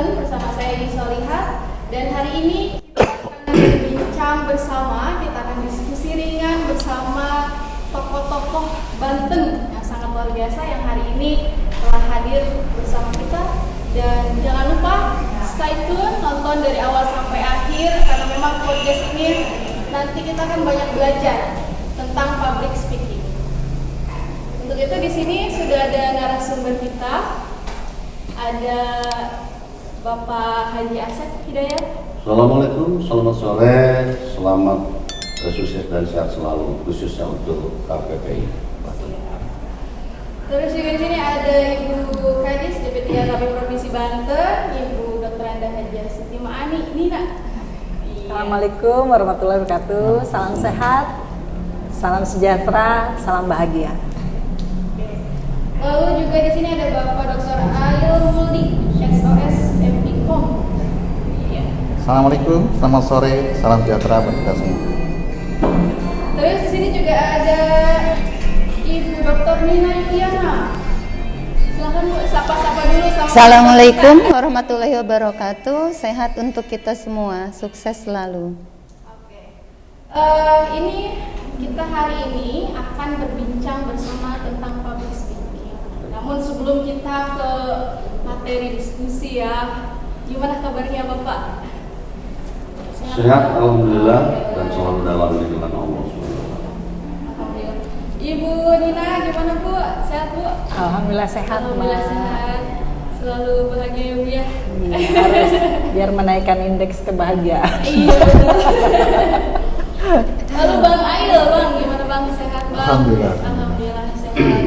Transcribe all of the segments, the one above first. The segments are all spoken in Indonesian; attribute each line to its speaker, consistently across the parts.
Speaker 1: Banten bersama saya Yuni Solihat. Dan hari ini kita akan berbincang bersama, kita akan diskusi ringan bersama tokoh-tokoh Banten yang sangat luar biasa yang hari ini telah hadir bersama kita. Dan jangan lupa stay tune, nonton dari awal sampai akhir karena memang podcast ini nanti kita akan banyak belajar tentang public speaking. Untuk itu di sini sudah ada narasumber kita, ada Bapak Haji Asep Hidayat.
Speaker 2: Assalamualaikum, selamat sore, selamat sukses dan sehat selalu khususnya untuk KPPI.
Speaker 1: Terus juga di sini ada Ibu Kadis Deputi KP Provinsi Banten, Ibu Dr. Anda Haja Siti Ma'ani Nina.
Speaker 3: Assalamualaikum warahmatullahi wabarakatuh. Salam sehat, salam sejahtera, salam bahagia.
Speaker 1: Lalu juga di sini ada Bapak Dr. Ail Muldi, SOS MPCOM.
Speaker 4: Assalamualaikum, selamat sore, salam sejahtera bagi kita semua.
Speaker 1: Terus di sini juga ada Ibu Dr. Nina Yuliana. Silakan Bu, sapa-sapa dulu sama.
Speaker 5: Assalamualaikum warahmatullahi wabarakatuh. Sehat untuk kita semua, sukses selalu.
Speaker 1: Oke. Ini kita hari ini akan berbincang bersama tentang public speaking. Namun sebelum kita ke materi diskusi ya, gimana kabarnya Bapak?
Speaker 2: Sehat, alhamdulillah, dan selalu dalam lindungan Allah SWT.
Speaker 1: Alhamdulillah. Ibu Nina gimana Bu? Sehat Bu?
Speaker 3: Alhamdulillah sehat,
Speaker 1: Alhamdulillah
Speaker 3: Ma.
Speaker 1: sehat. Selalu bahagia ya Bu ya.
Speaker 3: Harus biar menaikkan indeks kebahagiaan.
Speaker 1: Iya betul. Lalu Bang Ail, Bang gimana Bang? Sehat Bang?
Speaker 4: Alhamdulillah.
Speaker 1: Alhamdulillah sehat.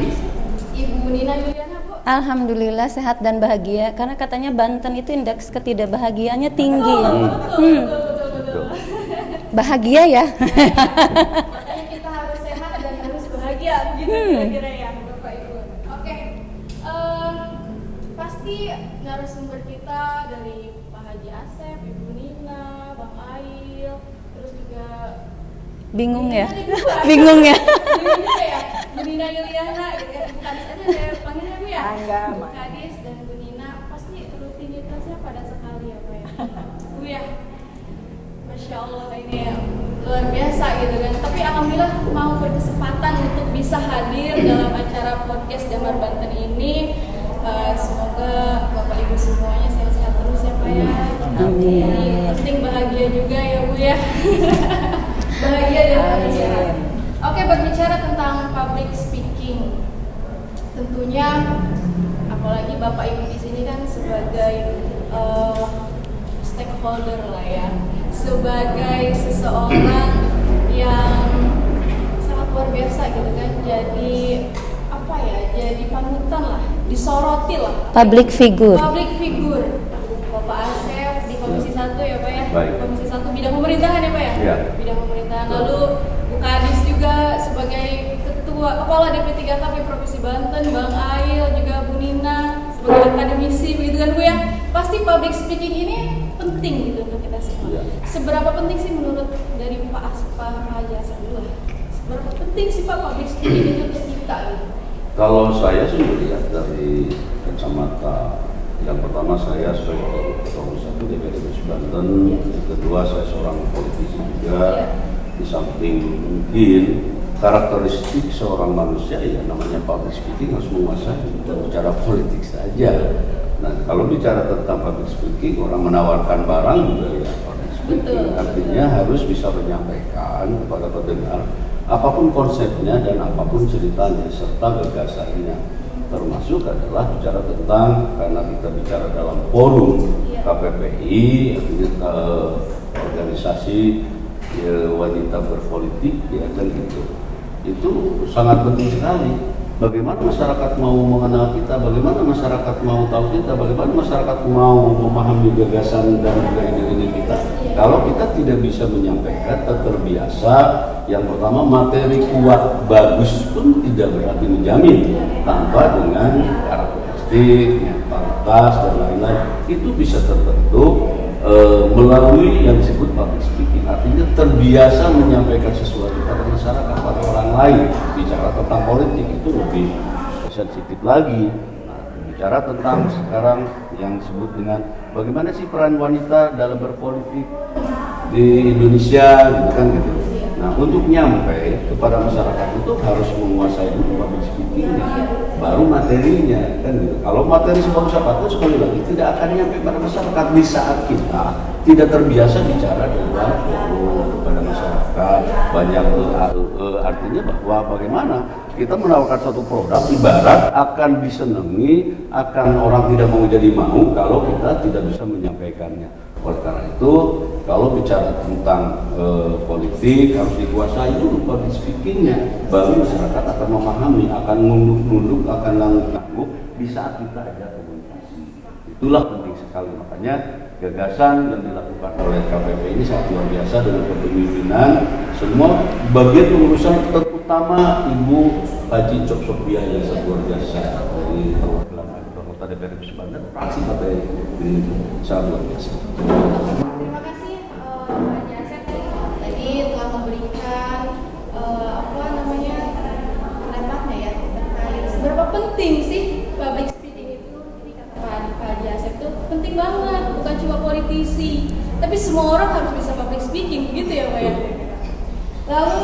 Speaker 1: Ibu Nina Yuliana Bu?
Speaker 5: Alhamdulillah sehat dan bahagia karena katanya Banten itu indeks ketidakbahagiaannya tinggi.
Speaker 1: Betul.
Speaker 5: Bahagia ya.
Speaker 1: Makanya kita harus sehat dan harus bahagia begitu kira-kira ya Bapak Ibu. Oke. Pasti narasumber kita dari Pak Haji Asep, Ibu Nina, Bang Ail, terus juga
Speaker 5: Bingung ya.
Speaker 1: Nina ada dua.
Speaker 5: Bingung ya.
Speaker 1: Bingung juga ya. Bu Nina Yuliana, gitu ya. Bu Kadis aja saya panggilnya Bu ya.
Speaker 3: Enggak,
Speaker 1: Bu
Speaker 3: Ma.
Speaker 1: Kadis dan Bu Nina pasti rutinitasnya padat sekali ya Pak ya. Bu ya. Masya Allah ini ya, luar biasa gitu kan. Tapi alhamdulillah mau berkesempatan untuk bisa hadir dalam acara podcast Damar Banten ini. Semoga Bapak Ibu semuanya sehat-sehat terus ya Pak ya.
Speaker 5: Amin.
Speaker 1: Jadi penting bahagia juga ya Bu ya. Bahagia dan harus sehat. Oke, berbicara tentang public speaking, tentunya apalagi Bapak Ibu di sini kan sebagai stakeholder lah ya, sebagai seseorang yang sangat luar biasa gitu kan, jadi apa ya, jadi panutan lah, disoroti lah.
Speaker 5: Public figure.
Speaker 1: Public figure. Bapak Asep di Komisi 1 ya Pak ya.
Speaker 2: Baik.
Speaker 1: Komisi 1 bidang pemerintahan ya Pak ya.
Speaker 2: Iya.
Speaker 1: Bidang pemerintahan. Lalu Bu Kadis juga sebagai kepala DP3KP Provinsi Banten, Bang Ail juga Bu Nina sebagai akademisi begitu kan Bu ya. Pasti public speaking ini penting gitu untuk kita semua.
Speaker 2: Iya.
Speaker 1: Seberapa penting sih menurut dari Pak Haji Asep dulu lah? Seberapa penting sih Pak public speaking itu untuk kita gitu?
Speaker 2: Kalau saya sih melihat dari kacamata yang pertama, saya sebagai Ketua Komisi 1 DPD Provinsi Banten, yang kedua saya seorang politisi juga. Di samping mungkin karakteristik seorang manusia ya namanya public speaking harus menguasai, bukan bicara politik saja. Nah kalau bicara tentang public speaking, orang menawarkan barang juga ya public speaking.
Speaker 1: Betul.
Speaker 2: Artinya harus bisa menyampaikan kepada pendengar apapun konsepnya dan apapun ceritanya serta gagasannya. Termasuk adalah bicara tentang, karena kita bicara dalam forum KPPI, artinya organisasi wanita berpolitik ya kan gitu. Itu sangat penting sekali. Bagaimana masyarakat mau mengenal kita, bagaimana masyarakat mau tahu kita, bagaimana masyarakat mau memahami gagasan dan juga ide-ide kita. Kalau kita tidak bisa menyampaikan, terbiasa, yang pertama materi kuat bagus pun tidak berarti menjamin, tanpa dengan karakteristik, netralitas dan lain-lain itu bisa terbentuk melalui yang disebut public speaking. Artinya terbiasa menyampaikan sesuatu pada masyarakat, pada orang lain. Bicara tentang politik itu lebih sensitif lagi. Nah, bicara tentang sekarang yang disebut dengan bagaimana sih peran wanita dalam berpolitik di Indonesia gitu kan gitu. Nah, untuk nyampe kepada masyarakat itu harus menguasai dulu public speaking-nya, baru materinya kan gitu. Kalau materi sebagus apapun sekali lagi tidak akan nyampe pada masyarakat di saat kita tidak terbiasa bicara di luar kepada masyarakat. Banyak artinya bahwa bagaimana kita menawarkan suatu produk ibarat akan disenangi, akan orang tidak mau jadi mau kalau kita tidak bisa menyampaikannya. Oleh karena itu, kalau bicara tentang politik harus dikuasai dulu public speaking-nya, baru masyarakat akan memahami, akan nunduk, akan ngangguk di saat kita ada komunikasi. Itulah penting sekali, makanya gagasan yang dilakukan oleh KPP ini sangat luar biasa dengan kepemimpinan semua bagian pengurusan, terutama Ibu Haji Cok Sofia yang sangat luar biasa dari perwakilan anggota DPR Banten, fraksi partai ini sangat luar biasa.
Speaker 1: Terima kasih Pak Jasep tadi telah memberikan pendapatnya ya terkait seberapa penting sih public speaking itu. Ini kata Pak Jasep itu penting banget, bukan cuma politisi, tapi semua orang harus bisa public speaking, gitu ya Pak ya. Lalu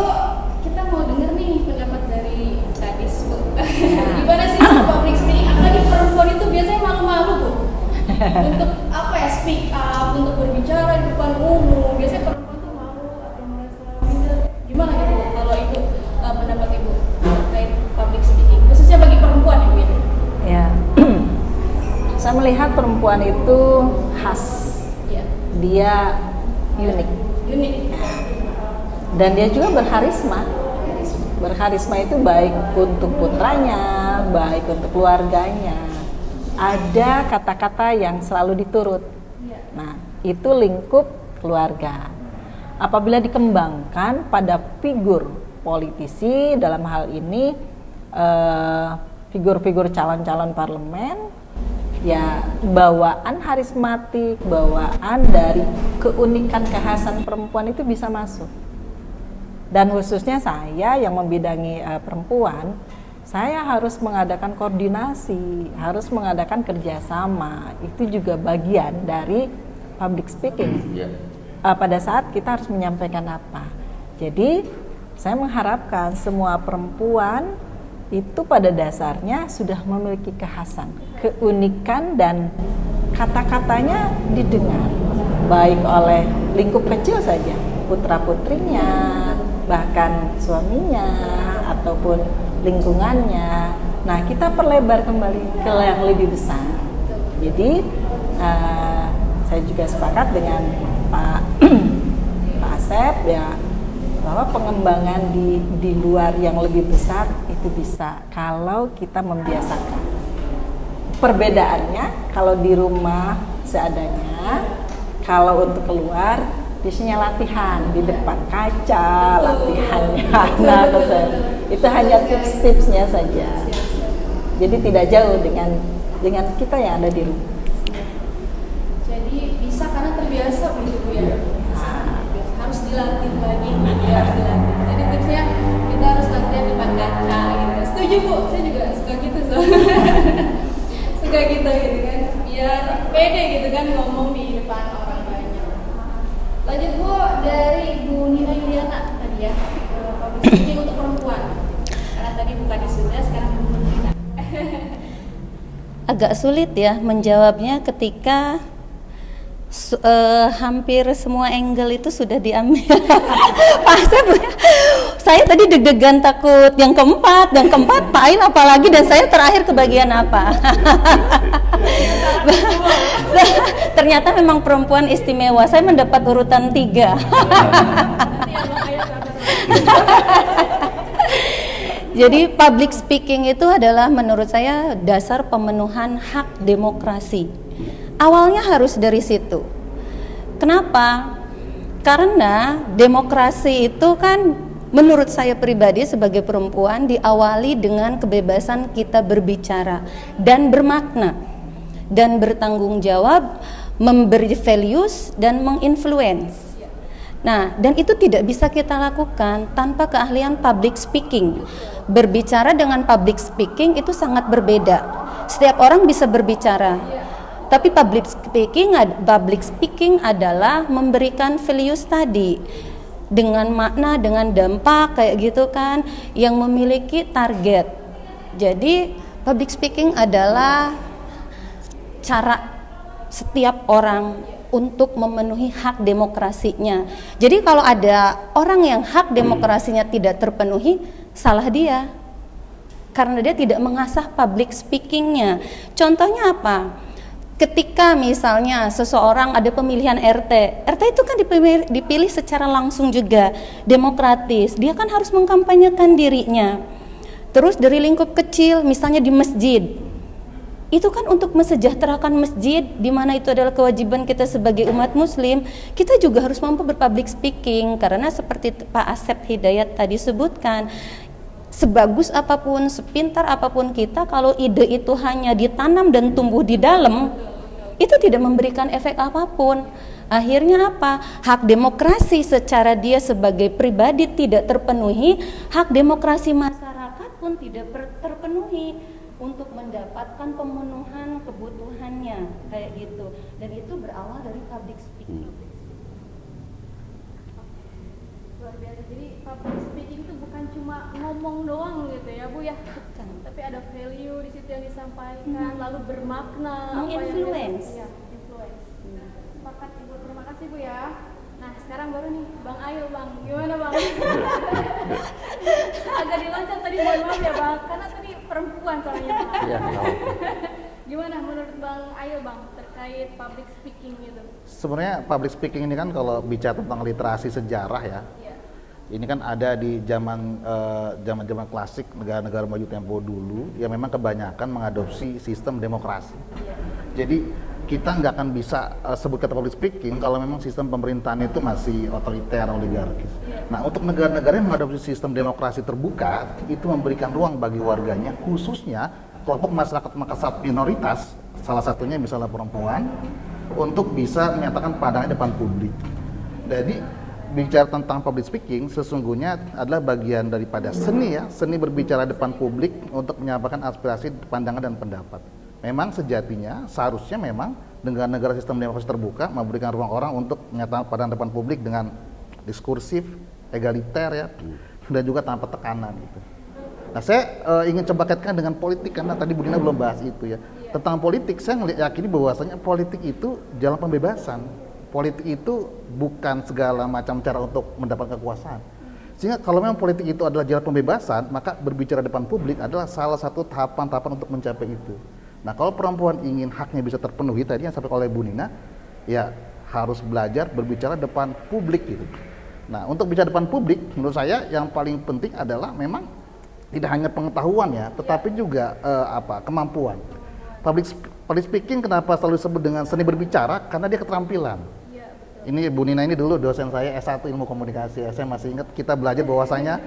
Speaker 1: kita mau denger nih pendapat dari Kadis Bu. Gimana sih public speaking? Apalagi perempuan itu biasanya malu-malu Bu. Untuk speak up, untuk berbicara di depan umum. Biasanya perempuan tuh malu atau merasa minder. Gimana gitu Bu? Kalau itu pendapat Ibu terkait public speaking, khususnya bagi perempuan ya Bu ya?
Speaker 3: Ya, saya melihat perempuan itu khas,
Speaker 1: Iya.
Speaker 3: dia unik,
Speaker 1: Unik.
Speaker 3: dan dia juga berharisma. Berharisma itu baik untuk putranya, baik untuk keluarganya. Ada kata-kata yang selalu diturut. Nah, itu lingkup keluarga. Apabila dikembangkan pada figur politisi, dalam hal ini figur-figur calon-calon parlemen, ya bawaan harismatik, bawaan dari keunikan kekhasan perempuan itu bisa masuk. Dan khususnya saya yang membidangi perempuan, saya harus mengadakan koordinasi, harus mengadakan kerjasama. Itu juga bagian dari public speaking. Pada saat kita harus menyampaikan apa. Jadi saya mengharapkan semua perempuan itu pada dasarnya sudah memiliki kekhasan, keunikan, dan kata-katanya didengar baik oleh lingkup kecil saja, putra-putrinya, bahkan suaminya ataupun lingkungannya. Nah, kita perlebar kembali ke yang lebih besar. Jadi saya juga sepakat dengan Pak Asep ya, bahwa pengembangan di luar yang lebih besar itu bisa kalau kita membiasakan. Perbedaannya kalau di rumah seadanya, kalau untuk keluar biasanya latihan di depan kaca, latihannya itu hanya tips-tipsnya saja. Jadi tidak jauh dengan kita yang ada di rumah.
Speaker 1: Jadi bisa karena terbiasa begitu Bu ya. Harus dilatih lagi, ya, harus dilatih. Jadi tipsnya kita harus latihan di depan kaca gitu. Setuju Bu, saya juga suka gitu suka gitu kan, biar pede gitu kan ngomong di depan orang banyak. Lanjut Bu, dari Bu Nina Yuliana tadi ya, public speaking untuk perempuan. Karena tadi bukan di sudah, sekarang Bu Nina.
Speaker 5: Agak sulit ya menjawabnya ketika hampir semua angle itu sudah diambil. Pak Asep, saya tadi deg-degan takut yang keempat Pak Ain apalagi, dan saya terakhir ke bagian apa. Ternyata memang perempuan istimewa, saya mendapat urutan 3. Jadi public speaking itu adalah menurut saya dasar pemenuhan hak demokrasi. Awalnya harus dari situ. Kenapa? Karena demokrasi itu kan menurut saya pribadi sebagai perempuan diawali dengan kebebasan kita berbicara dan bermakna dan bertanggung jawab, memberi values dan menginfluence. Nah, dan itu tidak bisa kita lakukan tanpa keahlian public speaking. Berbicara dengan public speaking itu sangat berbeda. Setiap orang bisa berbicara. Tapi public speaking adalah memberikan values tadi dengan makna, dengan dampak kayak gitu kan, yang memiliki target. Jadi public speaking adalah cara setiap orang untuk memenuhi hak demokrasinya. Jadi kalau ada orang yang hak demokrasinya tidak terpenuhi, salah dia. Karena dia tidak mengasah public speakingnya. Contohnya apa? Ketika misalnya seseorang ada pemilihan RT itu kan dipilih secara langsung juga, demokratis. Dia kan harus mengkampanyekan dirinya. Terus dari lingkup kecil, misalnya di masjid, itu kan untuk mesejahterakan masjid, di mana itu adalah kewajiban kita sebagai umat muslim. Kita juga harus mampu berpublic speaking, karena seperti Pak Asep Hidayat tadi sebutkan, sebagus apapun, sepintar apapun kita, kalau ide itu hanya ditanam dan tumbuh di dalam, itu tidak memberikan efek apapun. Akhirnya apa? Hak demokrasi secara dia sebagai pribadi tidak terpenuhi, hak demokrasi masyarakat pun tidak terpenuhi untuk mendapatkan pemenuhan kebutuhannya, kayak gitu. Dan itu berawal dari public speaking.
Speaker 1: Luar biasa. Jadi public speaking itu bukan cuma ngomong doang gitu ya Bu ya.
Speaker 5: Bukan.
Speaker 1: Tapi ada value di situ yang disampaikan, lalu bermakna,
Speaker 5: Menginfluence.
Speaker 1: Iya, influence. Sepakat Ibu, terima kasih Bu ya. Nah sekarang baru nih Bang Ail Bang, gimana Bang? Agak diloncat tadi, mohon maaf ya Bang, karena tadi perempuan soalnya.
Speaker 4: Iya,
Speaker 1: Gimana menurut Bang Ail Bang terkait public speaking gitu?
Speaker 4: sebenarnya public speaking ini kan kalau bicara tentang literasi sejarah ya,
Speaker 1: Iya.
Speaker 4: ini kan ada di zaman klasik negara-negara maju tempo dulu yang memang kebanyakan mengadopsi sistem demokrasi. Jadi kita nggak akan bisa sebut kata public speaking kalau memang sistem pemerintahan itu masih otoriter, oligarkis. Nah, untuk negara-negara yang mengadopsi sistem demokrasi terbuka, itu memberikan ruang bagi warganya, khususnya kelompok masyarakat minoritas, salah satunya misalnya perempuan, untuk bisa menyatakan pandangan depan publik. Jadi bicara tentang public speaking sesungguhnya adalah bagian daripada seni ya, seni berbicara depan publik untuk menyampaikan aspirasi, pandangan dan pendapat. Memang sejatinya seharusnya memang negara-negara sistem demokrasi terbuka memberikan ruang orang untuk menyatakan pandangan depan publik dengan diskursif, egaliter ya, dan juga tanpa tekanan gitu. Nah, saya ingin coba kaitkan dengan politik karena tadi Bu Dina belum bahas itu ya. Tentang politik, saya yakini bahwasanya politik itu jalan pembebasan. Politik itu bukan segala macam cara untuk mendapat kekuasaan. Sehingga kalau memang politik itu adalah jalan pembebasan, maka berbicara depan publik adalah salah satu tahapan-tahapan untuk mencapai itu. Nah, kalau perempuan ingin haknya bisa terpenuhi, tadi yang disampaikan oleh Bu Nina, ya harus belajar berbicara depan publik gitu. Nah, untuk bicara depan publik, menurut saya yang paling penting adalah memang tidak hanya pengetahuan ya, tetapi juga kemampuan. Public speaking kenapa selalu disebut dengan seni berbicara? Karena dia keterampilan.
Speaker 1: Iya, betul.
Speaker 4: Ini Bu Nina ini dulu dosen saya S1 Ilmu Komunikasi. Saya masih ingat kita belajar bahwasanya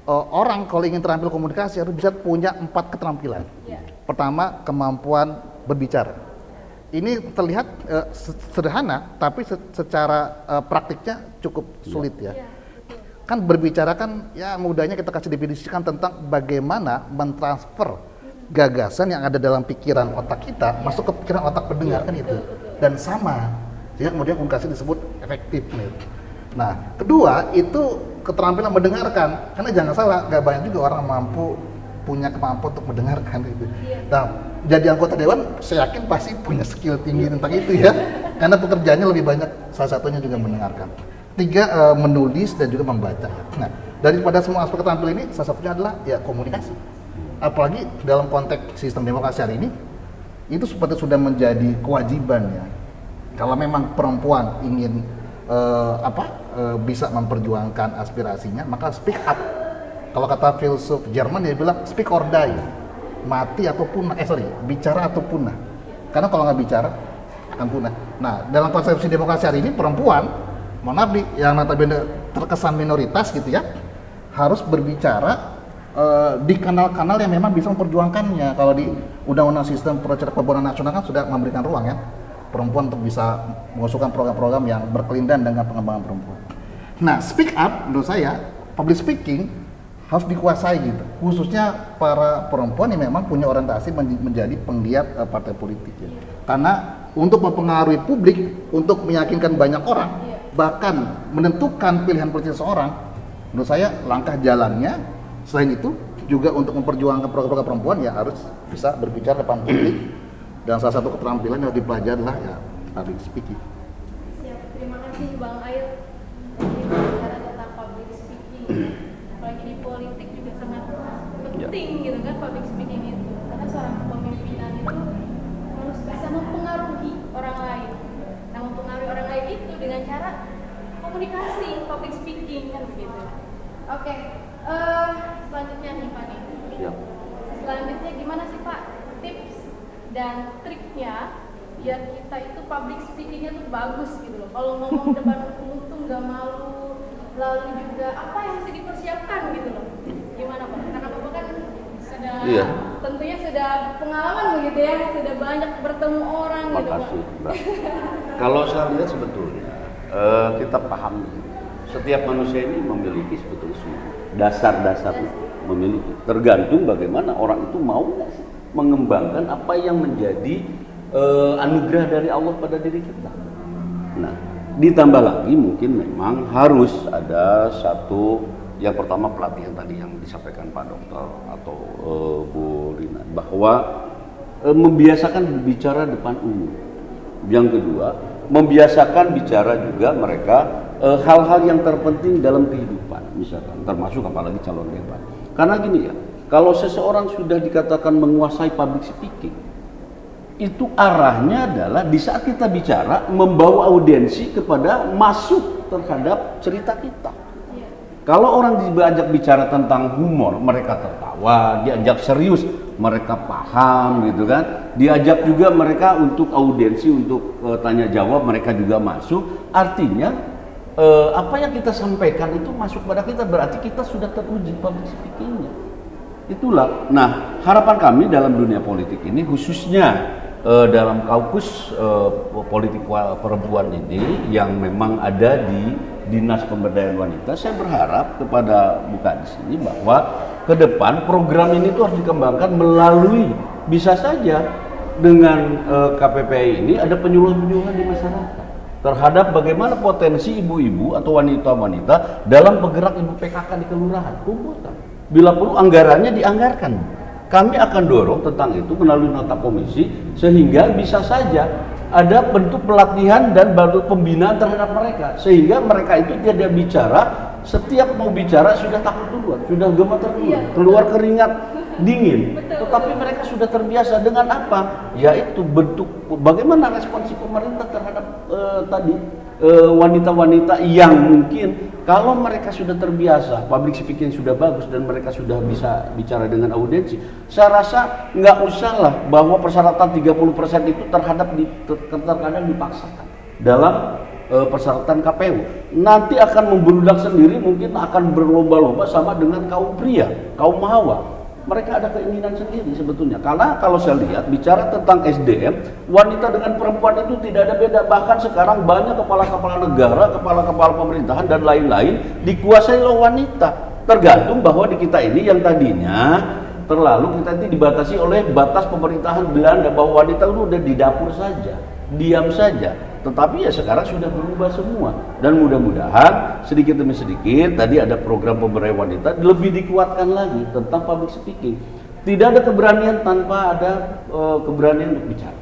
Speaker 4: orang kalau ingin terampil komunikasi harus bisa punya 4 keterampilan.
Speaker 1: Iya.
Speaker 4: Pertama, kemampuan berbicara. Ini terlihat sederhana, tapi secara praktiknya cukup sulit ya.
Speaker 1: Iya, betul.
Speaker 4: Kan berbicara kan ya mudahnya kita kasih definisikan tentang bagaimana mentransfer gagasan yang ada dalam pikiran otak kita masuk ke pikiran otak pendengar kan itu. Dan sama, sehingga kemudian komunikasi disebut efektif. Nah, kedua itu keterampilan mendengarkan, karena jangan salah, nggak banyak juga orang punya kemampuan untuk mendengarkan itu. Nah, jadi anggota dewan, saya yakin pasti punya skill tinggi tentang itu ya, karena pekerjaannya lebih banyak, salah satunya juga mendengarkan. 3, menulis dan juga membaca. Nah, daripada semua aspek keterampilan ini, salah satunya adalah ya komunikasi. Apalagi dalam konteks sistem demokrasi hari ini, itu seperti sudah menjadi kewajiban ya. Kalau memang perempuan ingin bisa memperjuangkan aspirasinya, maka speak up. Kalau kata filsuf Jerman dia bilang speak or die, mati atau punah. Bicara atau punah. Karena kalau nggak bicara akan punah. Nah, dalam konsepsi demokrasi hari ini perempuan, mohon maaf nih, yang notabene terkesan minoritas gitu ya, harus berbicara di kanal-kanal yang memang bisa memperjuangkannya. Kalau di Undang-Undang Sistem Peraturan Perhubungan Nasional kan sudah memberikan ruang ya perempuan untuk bisa mengusulkan program-program yang berkelindahan dengan pengembangan perempuan. Nah, speak up menurut saya, public speaking harus dikuasai gitu, khususnya para perempuan yang memang punya orientasi menjadi penggiat partai politik ya. Karena untuk mempengaruhi publik, untuk meyakinkan banyak orang, bahkan menentukan pilihan politik seseorang, menurut saya langkah jalannya selain itu juga untuk memperjuangkan program-program perempuan ya harus bisa berbicara depan publik, dan salah satu keterampilan yang dipelajari adalah ya public speaking.
Speaker 1: Siap, terima kasih Bang Ail. Tadi berbicara tentang public speaking, apalagi di politik juga sangat penting gitu kan public speaking itu, karena seorang kepemimpinan itu harus bisa mempengaruhi orang lain. Nah, mempengaruhi orang lain itu dengan cara komunikasi, public speaking kan begitu. Oke, selanjutnya nih Pak nih.
Speaker 2: Siap.
Speaker 1: Selanjutnya gimana sih Pak tips dan triknya biar kita itu public speakingnya tuh bagus gitu loh. Kalau ngomong depan umum tuh nggak malu, lalu juga apa yang mesti dipersiapkan gitu loh. Gimana Pak? Karena Bapak kan sudah tentunya sudah pengalaman begitu ya, sudah banyak bertemu orang gitu Pak.
Speaker 2: Makasih, Mbak. Kalau saya lihat sebetulnya kita paham setiap manusia ini memiliki sebetulnya semua dasar-dasar memiliki, tergantung bagaimana orang itu mau nggak sih mengembangkan apa yang menjadi anugerah dari Allah pada diri kita. Nah, ditambah lagi mungkin memang harus ada satu, yang pertama pelatihan tadi yang disampaikan Pak Dokter atau Bu Lina, bahwa membiasakan berbicara depan umum. Yang kedua, membiasakan bicara juga mereka hal-hal yang terpenting dalam kehidupan, misalkan termasuk apalagi calon debat. Karena gini ya, kalau seseorang sudah dikatakan menguasai public speaking, itu arahnya adalah di saat kita bicara membawa audiensi kepada masuk terhadap cerita kita. Kalau orang diajak bicara tentang humor, mereka tertawa, diajak serius, mereka paham gitu kan. Diajak juga mereka untuk audiensi, untuk tanya jawab, mereka juga masuk. Artinya apa yang kita sampaikan itu masuk pada kita, berarti kita sudah teruji public speaking-nya. Itulah. Nah, harapan kami dalam dunia politik ini, khususnya dalam kaukus politik perempuan ini yang memang ada di Dinas Pemberdayaan Wanita, saya berharap kepada Bu Kadis ini bahwa ke depan program ini tuh harus dikembangkan melalui, bisa saja dengan KPPI ini ada penyuluhan-penyuluhan di masyarakat terhadap bagaimana potensi ibu-ibu atau wanita-wanita dalam bergerak ibu PKK di kelurahan. Kumpulkan. Bila perlu anggarannya dianggarkan. Kami akan dorong tentang itu melalui nota komisi sehingga bisa saja ada bentuk pelatihan dan bentuk pembinaan terhadap mereka, sehingga mereka itu tidak bicara, setiap mau bicara sudah takut duluan, sudah gemetar duluan, keluar keringat dingin. Tetapi mereka sudah terbiasa dengan apa? Yaitu bentuk bagaimana responsif pemerintah terhadap wanita-wanita yang mungkin kalau mereka sudah terbiasa, public speaking sudah bagus dan mereka sudah bisa bicara dengan audiensi, saya rasa nggak usah lah bahwa persyaratan 30% itu terkadang dipaksakan dalam persyaratan KPU. Nanti akan membeludak sendiri, mungkin akan berlomba-lomba sama dengan kaum pria, kaum hawa. Mereka ada keinginan sendiri sebetulnya. Karena kalau saya lihat bicara tentang SDM, wanita dengan perempuan itu tidak ada beda. Bahkan sekarang banyak kepala-kepala negara, kepala-kepala pemerintahan dan lain-lain dikuasai oleh wanita. Tergantung bahwa di kita ini yang tadinya terlalu kita ini dibatasi oleh batas pemerintahan Belanda bahwa wanita itu udah di dapur saja, diam saja. Tetapi ya sekarang sudah berubah semua, dan mudah-mudahan sedikit demi sedikit tadi ada program pemberdayaan wanita lebih dikuatkan lagi tentang public speaking. Tidak ada keberanian tanpa ada keberanian untuk bicara.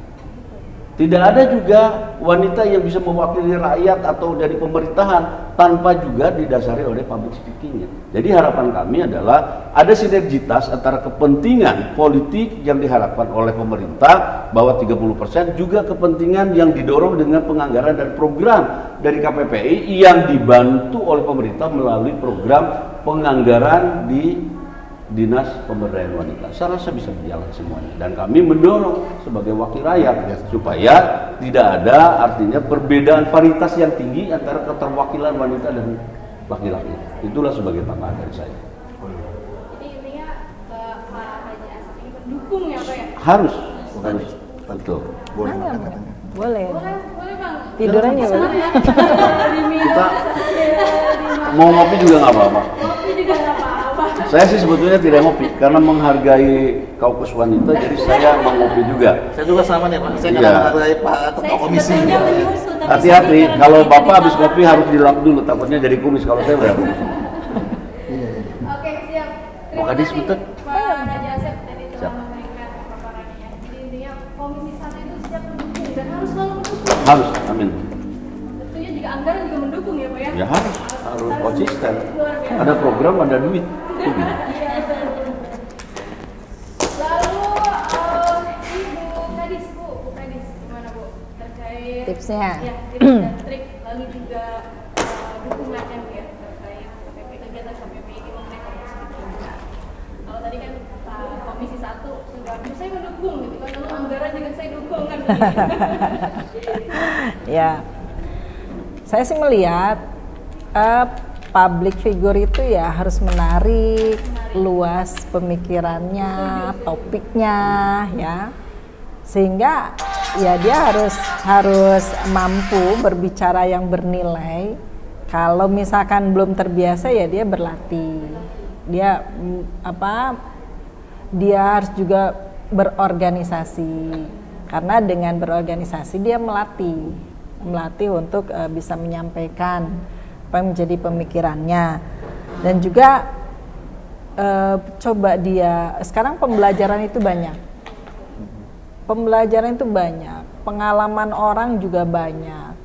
Speaker 2: Tidak ada juga wanita yang bisa mewakili rakyat atau dari pemerintahan tanpa juga didasari oleh public speaking-nya. Jadi harapan kami adalah ada sinergitas antara kepentingan politik yang diharapkan oleh pemerintah bahwa 30% juga kepentingan yang didorong dengan penganggaran dan program dari KPPI yang dibantu oleh pemerintah melalui program penganggaran di Dinas Pemberdayaan Wanita. Saya rasa bisa berjalan semuanya, dan kami mendorong sebagai wakil rakyat supaya tidak ada artinya perbedaan paritas yang tinggi antara keterwakilan wanita dan laki-laki. Itulah sebagai tambahan dari saya.
Speaker 1: Jadi intinya Pak Haji Asep ini mendukung ya Pak ya?
Speaker 2: Harus. Betul.
Speaker 4: Boleh
Speaker 3: Mana,
Speaker 4: makan
Speaker 3: Bu?
Speaker 4: katanya.
Speaker 3: Boleh.
Speaker 1: Boleh Bang.
Speaker 3: Tiduran ya, Bang?
Speaker 1: Diminum
Speaker 2: Kita
Speaker 1: sambil dimakan.
Speaker 2: mau ngopi juga nggak apa-apa.
Speaker 1: Kopi juga nggak apa-apa.
Speaker 2: Saya sih sebetulnya tidak ngopi karena menghargai kaukus wanita, jadi saya mau ngopi juga.
Speaker 4: Saya juga sama nih Pak, saya
Speaker 2: Iya.
Speaker 4: nggak menghargai Pak Ketua Komisi.
Speaker 5: sebetulnya menyusul, tapi
Speaker 2: Hati-hati,
Speaker 5: saya
Speaker 2: kalau
Speaker 5: pikir
Speaker 2: Bapak
Speaker 5: lebih
Speaker 2: habis
Speaker 5: tahu.
Speaker 2: ngopi harus dilap dulu, takutnya jadi kumis kalau saya udah.
Speaker 1: Oke, siap.
Speaker 2: Mau
Speaker 1: Terima
Speaker 2: kadis,
Speaker 1: kasih
Speaker 2: betul?
Speaker 1: Pak Raja Asep tadi
Speaker 2: Siap.
Speaker 1: telah memberikan paparannya. Jadi intinya Komisi 1 itu siap mendukung dan harus selalu mendukung.
Speaker 2: Harus, amin.
Speaker 1: Tentunya jika anggaran juga mendukung ya Pak ya.
Speaker 2: Ya harus konsisten.
Speaker 1: Luar biasa.
Speaker 2: Ada program, ada duit.
Speaker 1: Lalu Ibu Kadis, Bu Kadis, gimana Bu terkait
Speaker 3: Tipsnya.
Speaker 1: Ya, tips dan trik lalu juga dukungannya Bu ya terkait kegiatan KPPI ini mengenai komisi tiga. Kalau tadi kan Komisi 1 sudah saya mendukung gitu kan, lalu anggaran juga saya dukung kan.
Speaker 3: Ya, saya sih melihat public figure itu ya harus menarik, luas pemikirannya, topiknya, ya, sehingga ya dia harus mampu berbicara yang bernilai. Kalau misalkan belum terbiasa ya dia berlatih, dia dia harus juga berorganisasi, karena dengan berorganisasi dia melatih untuk bisa menyampaikan apa yang menjadi pemikirannya. Dan juga coba dia, sekarang pembelajaran itu banyak, pengalaman orang juga banyak,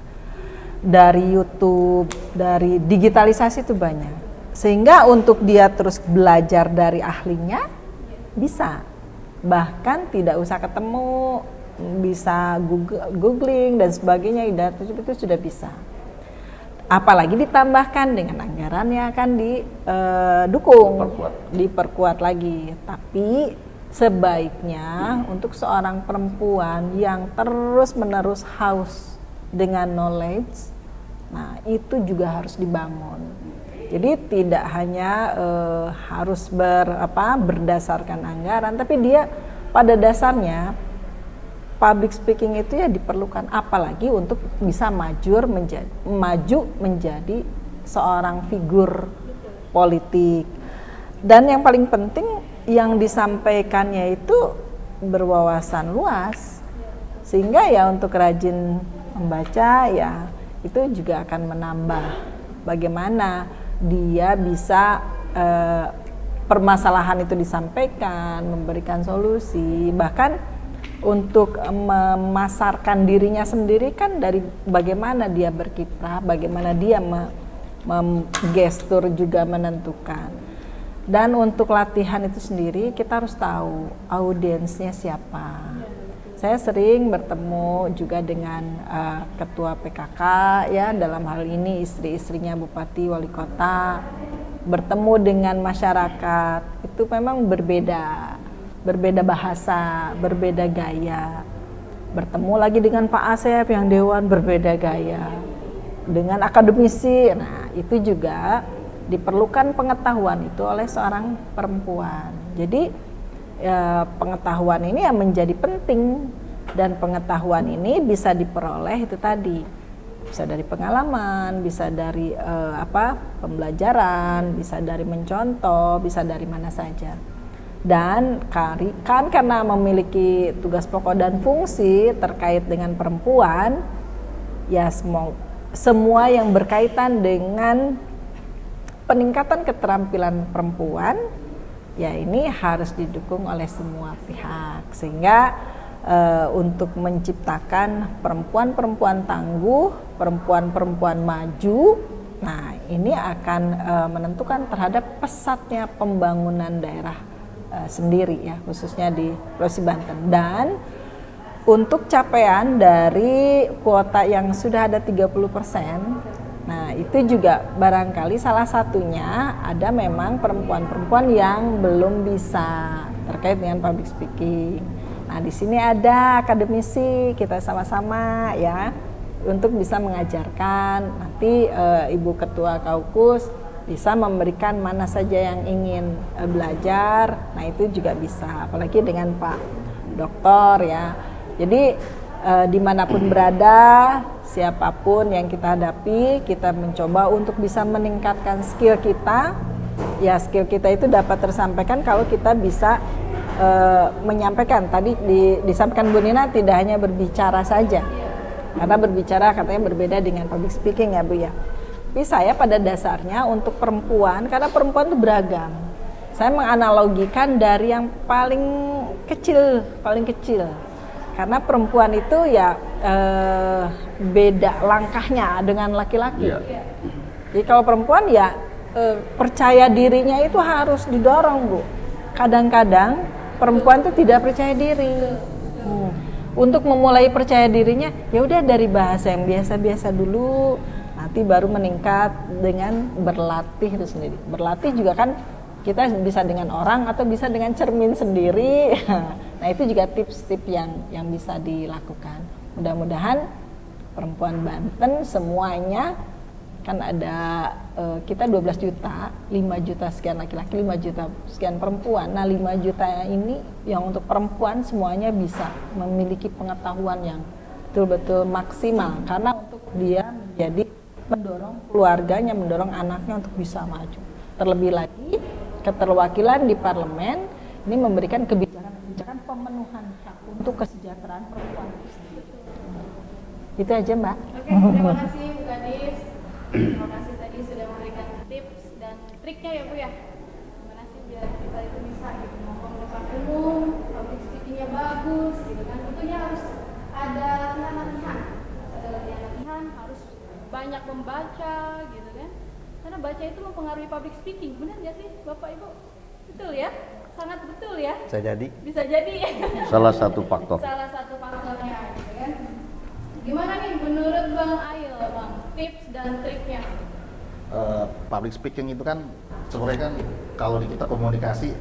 Speaker 3: dari YouTube, dari digitalisasi itu banyak, sehingga untuk dia terus belajar dari ahlinya bisa, bahkan tidak usah ketemu, bisa googling dan sebagainya, itu sudah bisa. Apalagi ditambahkan dengan anggaran yang akan diperkuat lagi. Tapi sebaiknya untuk seorang perempuan yang terus-menerus haus dengan knowledge, nah itu juga harus dibangun. Jadi tidak hanya harus berdasarkan anggaran, tapi dia pada dasarnya public speaking itu ya diperlukan, apalagi untuk bisa maju menjadi seorang figur politik. Dan yang paling penting yang disampaikannya itu berwawasan luas, sehingga ya untuk rajin membaca ya itu juga akan menambah bagaimana dia bisa permasalahan itu disampaikan, memberikan solusi, bahkan untuk memasarkan dirinya sendiri kan dari bagaimana dia berkiprah, bagaimana dia gestur juga menentukan. Dan untuk latihan itu sendiri kita harus tahu audiensnya siapa. Saya sering bertemu juga dengan ketua PKK ya, dalam hal ini istri-istrinya bupati wali kota, bertemu dengan masyarakat itu memang berbeda bahasa, berbeda gaya. Bertemu lagi dengan Pak Asep yang dewan, berbeda gaya. Dengan akademisi, nah itu juga diperlukan pengetahuan itu oleh seorang perempuan. Jadi pengetahuan ini yang menjadi penting, dan pengetahuan ini bisa diperoleh itu tadi, bisa dari pengalaman, bisa dari pembelajaran, bisa dari mencontoh, bisa dari mana saja. Dan karena memiliki tugas pokok dan fungsi terkait dengan perempuan, ya semua yang berkaitan dengan peningkatan keterampilan perempuan, ya ini harus didukung oleh semua pihak, sehingga untuk menciptakan perempuan-perempuan tangguh, perempuan-perempuan maju, nah ini akan menentukan terhadap pesatnya pembangunan daerah sendiri ya, khususnya di Provinsi Banten. Dan untuk capaian dari kuota yang sudah ada 30%, nah itu juga barangkali salah satunya ada memang perempuan-perempuan yang belum bisa terkait dengan public speaking. Nah di sini ada akademisi, kita sama-sama ya untuk bisa mengajarkan. Nanti Ibu Ketua Kaukus bisa memberikan mana saja yang ingin belajar, nah itu juga bisa, apalagi dengan Pak Doktor ya. Jadi dimanapun berada, siapapun yang kita hadapi, kita mencoba untuk bisa meningkatkan skill kita Ya skill kita itu dapat tersampaikan kalau kita bisa menyampaikan. Tadi disampaikan Bu Nina tidak hanya berbicara saja, karena berbicara katanya berbeda dengan public speaking ya Bu ya. Tapi saya pada dasarnya untuk perempuan, karena perempuan itu beragam, saya menganalogikan dari yang paling kecil. Karena perempuan itu ya beda langkahnya dengan laki-laki. Jadi kalau perempuan ya percaya dirinya itu harus didorong Bu. Kadang-kadang perempuan itu tidak percaya diri. Untuk memulai percaya dirinya, ya udah dari bahasa yang biasa-biasa dulu, nanti baru meningkat dengan berlatih itu sendiri. Berlatih juga kan kita bisa dengan orang atau bisa dengan cermin sendiri. Nah itu juga tips-tips yang bisa dilakukan. Mudah-mudahan perempuan Banten semuanya kan ada kita 12 juta, 5 juta sekian laki-laki, 5 juta sekian perempuan. Nah 5 juta ini yang untuk perempuan semuanya bisa memiliki pengetahuan yang betul-betul maksimal. Karena untuk dia menjadi mendorong keluarganya, mendorong anaknya untuk bisa maju. Terlebih lagi keterwakilan di parlemen ini memberikan kebijakan pemenuhan hak untuk kesejahteraan perempuan. Itu aja Mbak.
Speaker 1: Oke, terima kasih Bu Kadis. Terima kasih tadi sudah memberikan tips dan triknya ya Bu ya. Gimana sih biar kita itu bisa gitu ngomong depan umum, public speaking-nya bagus gitu kan. Tentunya harus ada latihan. Ada latihan, harus banyak membaca gitu kan. Karena baca itu mempengaruhi public speaking. Benar nggak sih Bapak Ibu? Betul ya? Sangat betul ya?
Speaker 4: Bisa jadi.
Speaker 1: Bisa jadi.
Speaker 2: Salah satu faktor.
Speaker 1: Salah satu faktornya gitu kan. Gimana nih menurut Bang Ail, Bang, tips dan triknya?
Speaker 4: Public speaking itu kan sebenarnya kan kalau di kita komunikasi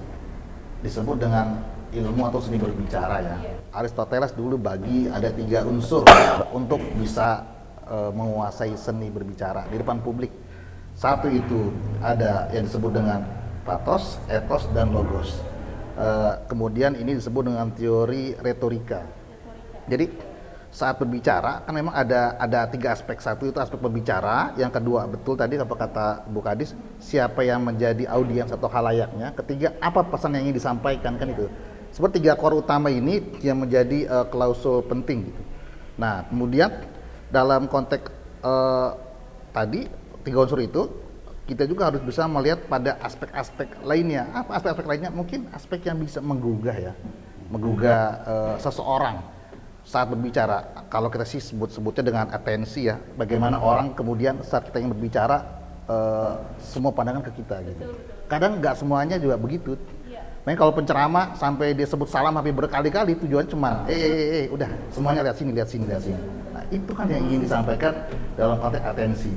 Speaker 4: disebut dengan ilmu atau seni berbicara ya. Aristoteles dulu bagi ada 3 unsur untuk bisa menguasai seni berbicara di depan publik. Satu itu ada yang disebut dengan pathos, ethos, dan logos. Kemudian ini disebut dengan teori retorika. Jadi saat berbicara kan memang ada 3 aspek. Satu itu aspek berbicara, yang kedua betul tadi apa kata Bu Kadis, siapa yang menjadi audiens atau halayaknya, ketiga apa pesan yang ingin disampaikan kan itu. Seperti 3 core utama ini yang menjadi klausul penting gitu. Nah kemudian dalam konteks tadi 3 unsur itu kita juga harus bisa melihat pada aspek-aspek lainnya. Apa aspek-aspek lainnya? Mungkin aspek yang bisa menggugah ya, menggugah seseorang saat berbicara. Kalau kita sih sebutnya dengan atensi ya, bagaimana orang kemudian saat kita ingin berbicara semua pandangan ke kita gitu. Kadang nggak semuanya juga begitu. Makanya kalau penceramah sampai dia sebut salam hampir berkali-kali, tujuan cuma udah semuanya lihat sini. Nah itu kan yang ingin disampaikan dalam konteks atensi.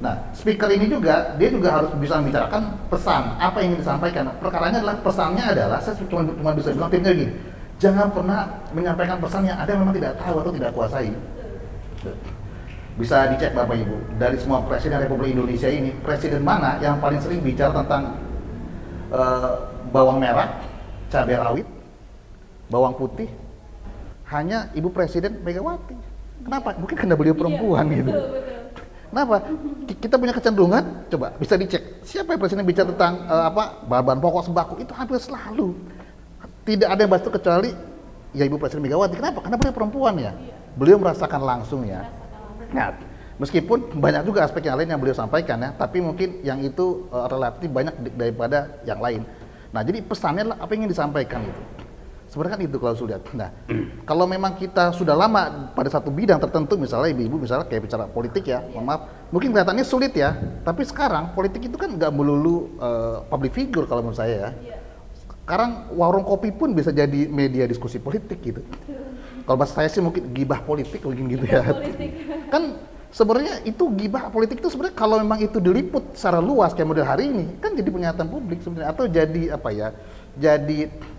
Speaker 4: Nah speaker ini juga dia juga harus bisa membicarakan pesan apa yang ingin disampaikan. Perkaranya adalah pesannya adalah saya cuma bisa bilang timnya gini. Jangan pernah menyampaikan pesan yang ada memang tidak tahu atau tidak kuasai. Bisa dicek Bapak Ibu, dari semua presiden Republik Indonesia ini, presiden mana yang paling sering bicara tentang bawang merah, cabai rawit, bawang putih? Hanya Ibu Presiden Megawati. Kenapa? Mungkin karena beliau perempuan gitu. Kenapa? Kita punya kecenderungan, coba bisa dicek, siapa yang presiden bicara tentang bahan pokok sembako, itu hampir selalu. Tidak ada yang bahas itu kecuali ya Ibu Presiden Megawati. Kenapa? Karena beliau perempuan ya. Beliau merasakan langsung ya. Nah, meskipun banyak juga aspek yang lain yang beliau sampaikan ya, tapi mungkin yang itu relatif banyak daripada yang lain. Nah, jadi pesannya adalah apa yang ingin disampaikan itu. Sebenarnya kan itu kalau sudah. Nah, kalau memang kita sudah lama pada satu bidang tertentu, misalnya ibu-ibu misalnya kayak bicara politik ya, mohon maaf, mungkin kelihatannya sulit ya. Tapi sekarang politik itu kan nggak melulu public figure kalau menurut saya ya. Sekarang warung kopi pun bisa jadi media diskusi politik gitu. Kalau bahasa saya sih mungkin gibah politik mungkin gitu ya. Kan sebenarnya itu gibah politik itu sebenarnya kalau memang itu diliput secara luas kayak model hari ini kan jadi pernyataan publik sebenarnya, atau jadi apa ya? Jadi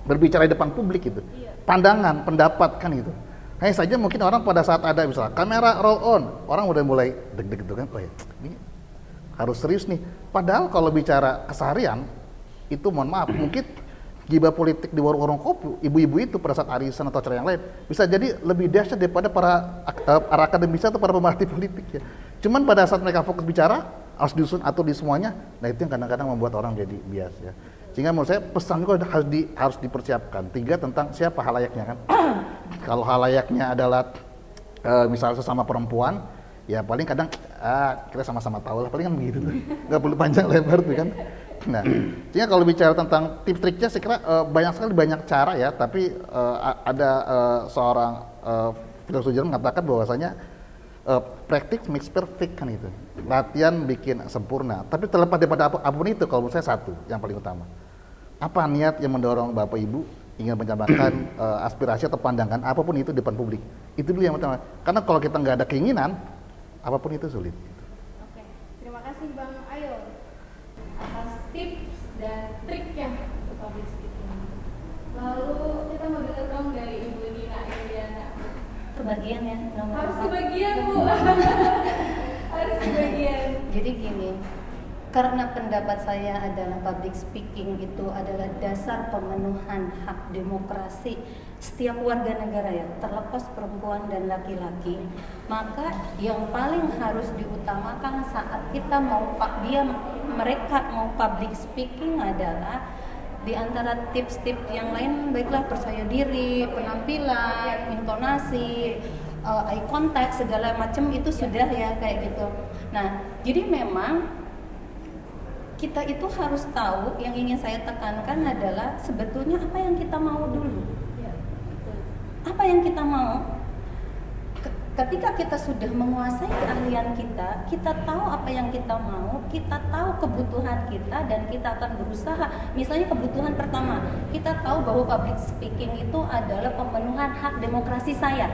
Speaker 4: berbicara di depan publik gitu. Pandangan, pendapat kan gitu. Hanya saja mungkin orang pada saat ada misalnya kamera roll on, orang udah mulai deg-deg gitu kan, oh ya, ini harus serius nih. Padahal kalau bicara keseharian itu mohon maaf, mungkin gibah politik di warung-warung kopi, ibu-ibu itu pada saat arisan atau acara yang lain bisa jadi lebih dahsyat daripada para akademisi atau para pemerhati politik ya. Cuman pada saat mereka fokus bicara, harus disusun atur di semuanya. Nah itu yang kadang-kadang membuat orang jadi bias ya. Sehingga menurut saya pesan itu harus dipersiapkan. 3 tentang siapa halayaknya kan. Kalau halayaknya adalah misalnya sesama perempuan, ya paling kadang kita sama-sama tahu lah, paling kan begitu tuh. Nggak perlu panjang lebar tuh kan. Nah, sehingga kalau bicara tentang tips triknya, saya kira banyak cara ya. Tapi ada seorang filosof Jerman mengatakan bahwasanya practice makes perfect kan itu. Latihan bikin sempurna. Tapi terlepas daripada apapun itu, kalau menurut saya satu yang paling utama. Apa niat yang mendorong Bapak Ibu ingin menyampaikan aspirasi atau pandangan apapun itu di depan publik? Itu dulu yang pertama. Karena kalau kita nggak ada keinginan, apapun itu sulit.
Speaker 1: Oke, terima kasih Bang Ayo atas tips dan triknya untuk public speaking. Lalu kita mau dengar dong dari Ibu Nina Iriana.
Speaker 5: Kebagian ya nomor
Speaker 1: Harus
Speaker 5: 4.
Speaker 1: kebagian Bu. Harus kebagian.
Speaker 5: Jadi gini, karena pendapat saya adalah public speaking itu adalah dasar pemenuhan hak demokrasi setiap warga negara ya, terlepas perempuan dan laki-laki, maka yang paling harus diutamakan saat kita mereka mau public speaking adalah di antara tips-tips yang lain, baiklah percaya diri, penampilan, intonasi, eye contact, segala macam itu sudah ya kayak gitu. Nah, jadi memang kita itu harus tahu, yang ingin saya tekankan adalah sebetulnya apa yang kita mau dulu. Apa yang kita mau? Ketika kita sudah menguasai keahlian kita, kita tahu apa yang kita mau, kita tahu kebutuhan kita, dan kita akan berusaha. Misalnya kebutuhan pertama, kita tahu bahwa public speaking itu adalah pemenuhan hak demokrasi saya.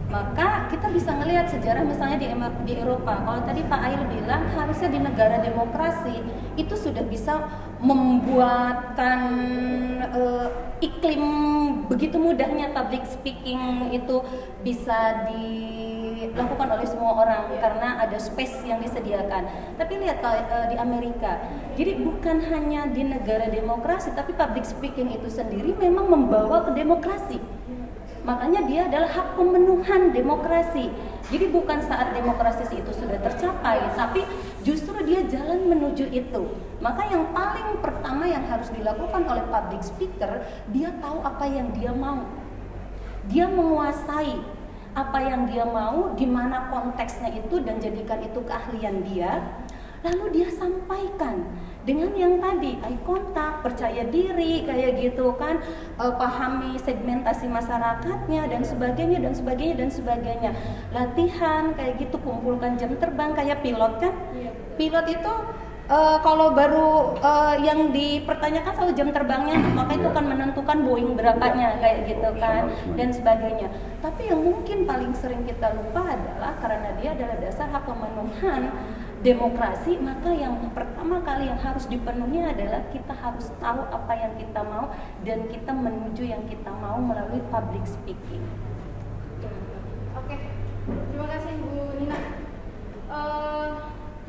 Speaker 5: Maka kita bisa ngelihat sejarah misalnya di Eropa. Kalau tadi Pak Ail bilang harusnya di negara demokrasi itu sudah bisa membuatkan iklim begitu mudahnya public speaking itu bisa dilakukan oleh semua orang karena ada space yang disediakan. Tapi lihat kalau di Amerika, jadi bukan hanya di negara demokrasi, tapi public speaking itu sendiri memang membawa ke demokrasi. Makanya dia adalah hak pemenuhan demokrasi. Jadi bukan saat demokrasi itu sudah tercapai, tapi justru dia jalan menuju itu. Maka yang paling pertama yang harus dilakukan oleh public speaker, dia tahu apa yang dia mau. Dia menguasai apa yang dia mau, di mana konteksnya itu, dan jadikan itu keahlian dia. Lalu dia sampaikan dengan yang tadi, eye contact, percaya diri kayak gitu kan, pahami segmentasi masyarakatnya dan sebagainya dan sebagainya dan sebagainya. Latihan kayak gitu, kumpulkan jam terbang kayak pilot kan. Pilot itu kalau baru yang dipertanyakan selalu jam terbangnya, maka itu akan menentukan Boeing berapanya kayak gitu kan dan sebagainya. Tapi yang mungkin paling sering kita lupa adalah karena dia adalah dasar hak pemenuhan demokrasi, maka yang pertama kali yang harus dipenuhi adalah kita harus tahu apa yang kita mau dan kita menuju yang kita mau melalui public speaking.
Speaker 1: Oke, terima kasih Bu Nina.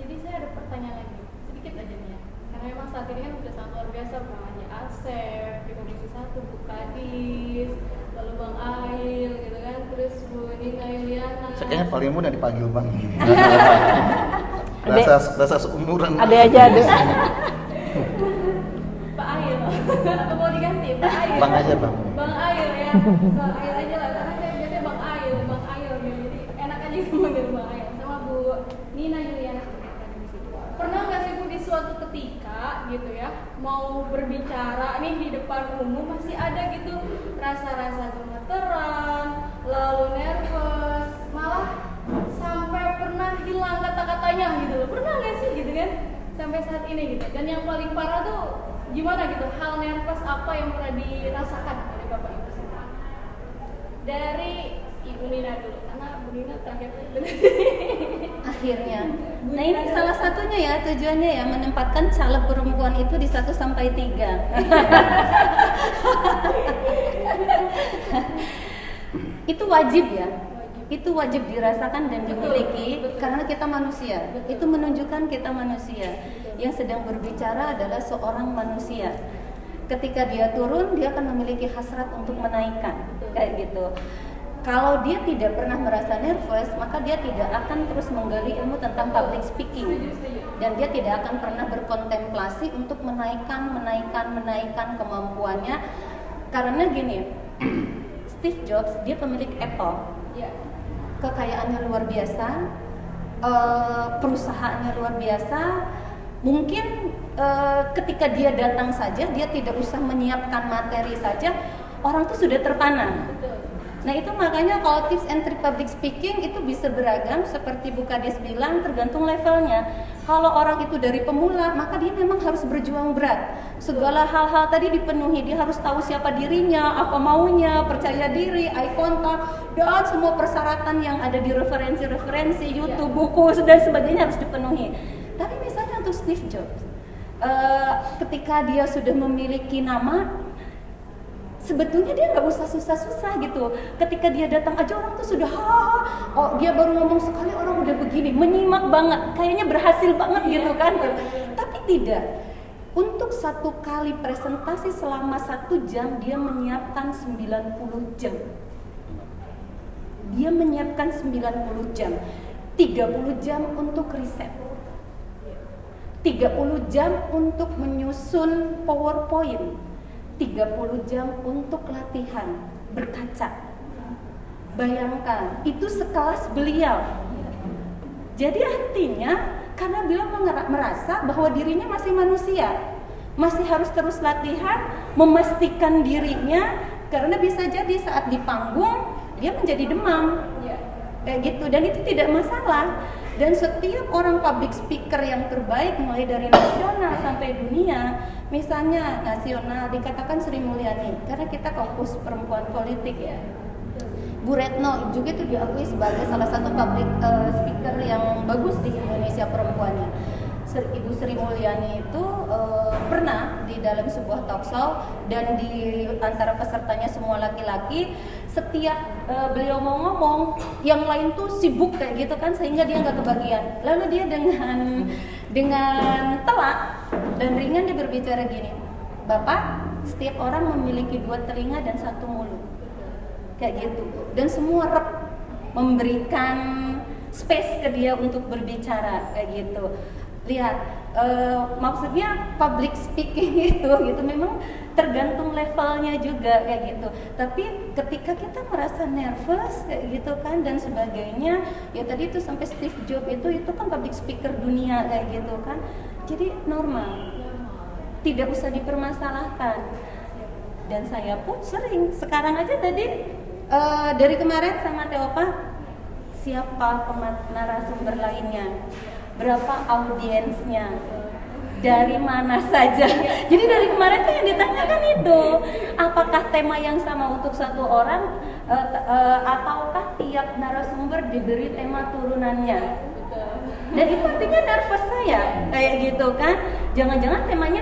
Speaker 1: Jadi saya ada pertanyaan lagi, sedikit aja nih ya. Karena memang saat ini kan udah sangat luar biasa, Bang Haji Asep di Komisi 1, Bu Kadis, lalu Bang Ail gitu kan, terus Bu Nina Yuliana.
Speaker 4: Saya kayaknya paling mudah dipanggil Bang. Rasa seumuran.
Speaker 3: Ada aja ada.
Speaker 1: Pak Ail, atau mau diganti Pak Ail?
Speaker 4: Bang aja Bang.
Speaker 1: Bang Ail ya, Bang Ail aja lah, karena saya biasanya Bang Ail gitu, jadi enak aja gitu manggil Bang Ail. Sama Bu Nina Yuliana. Pernah nggak sih Bu di suatu ketika gitu ya, mau berbicara nih di depan umum masih ada gitu rasa-rasa gemeteran, lalu nervous, malah sampai pernah hilang kata-katanya gitu loh. Pernah nggak sih gitu kan sampai saat ini gitu? Dan yang paling parah tuh gimana gitu, hal nervous apa yang pernah dirasakan oleh Bapak Ibu semua? Dari Ibu Nina dulu, karena Bu Nina terakhir.
Speaker 5: Akhirnya, nah ini salah satunya ya tujuannya ya, menempatkan caleg perempuan itu di 1 sampai 3. Itu wajib ya. Itu wajib dirasakan dan dimiliki karena kita manusia. Itu menunjukkan kita manusia. Yang sedang berbicara adalah seorang manusia. Ketika dia turun, dia akan memiliki hasrat untuk menaikkan kayak gitu. Kalau dia tidak pernah merasa nervous, maka dia tidak akan terus menggali ilmu tentang public speaking, dan dia tidak akan pernah berkontemplasi untuk menaikkan kemampuannya. Karena gini, Steve Jobs dia pemilik Apple, kekayaannya luar biasa, perusahaannya luar biasa. Mungkin ketika dia datang saja, dia tidak usah menyiapkan materi saja, orang tuh sudah terpana. Nah itu makanya kalau tips and trick public speaking itu bisa beragam, seperti Bu Kades bilang, tergantung levelnya. Kalau orang itu dari pemula, maka dia memang harus berjuang berat. Segala hal-hal tadi dipenuhi, dia harus tahu siapa dirinya, apa maunya, percaya diri, eye contact, dan semua persyaratan yang ada di referensi-referensi, YouTube, buku, dan sebagainya harus dipenuhi. Tapi misalnya untuk Steve Jobs, ketika dia sudah memiliki nama, sebetulnya dia nggak usah susah-susah gitu. Ketika dia datang aja orang tuh sudah oh dia baru ngomong sekali orang udah begini, menyimak banget, kayaknya berhasil banget gitu kan. Tapi tidak. Untuk satu kali presentasi selama 1 jam dia menyiapkan 90 jam. Dia menyiapkan 90 jam. 30 jam untuk riset. 30 jam untuk menyusun PowerPoint. 30 jam untuk latihan berkaca. Bayangkan, itu sekelas beliau. Jadi artinya karena beliau merasa bahwa dirinya masih manusia, masih harus terus latihan, memastikan dirinya, karena bisa jadi saat di panggung dia menjadi demam. Kayak gitu, dan itu tidak masalah. Dan setiap orang public speaker yang terbaik mulai dari nasional sampai dunia, misalnya nasional dikatakan Sri Mulyani, karena kita kampus perempuan politik ya. Bu Retno juga itu diakui sebagai salah satu public speaker yang bagus di Indonesia perempuannya. Ibu Sri Mulyani itu pernah di dalam sebuah talk show, dan di antara pesertanya semua laki-laki, setiap beliau mau ngomong, yang lain tuh sibuk kayak gitu kan, sehingga dia nggak kebagian. Lalu dia dengan telak dan ringan dia berbicara gini, Bapak, setiap orang memiliki 2 telinga dan 1 mulut, kayak gitu, dan semua rep memberikan space ke dia untuk berbicara kayak gitu. Lihat, maksudnya public speaking itu gitu memang tergantung levelnya juga kayak gitu. Tapi ketika kita merasa nervous kayak gitu kan dan sebagainya, ya tadi itu sampai Steve Jobs itu kan public speaker dunia kayak gitu kan. Jadi normal, tidak usah dipermasalahkan. Dan saya pun sering, sekarang aja tadi dari kemarin sama Teopa, siapa narasumber lainnya, berapa audiensnya, dari mana saja. Jadi dari kemarin tuh yang ditanyakan itu, apakah tema yang sama untuk satu orang ataukah tiap narasumber diberi tema turunannya. Dan itu artinya nervous saya kayak gitu kan. Jangan-jangan temanya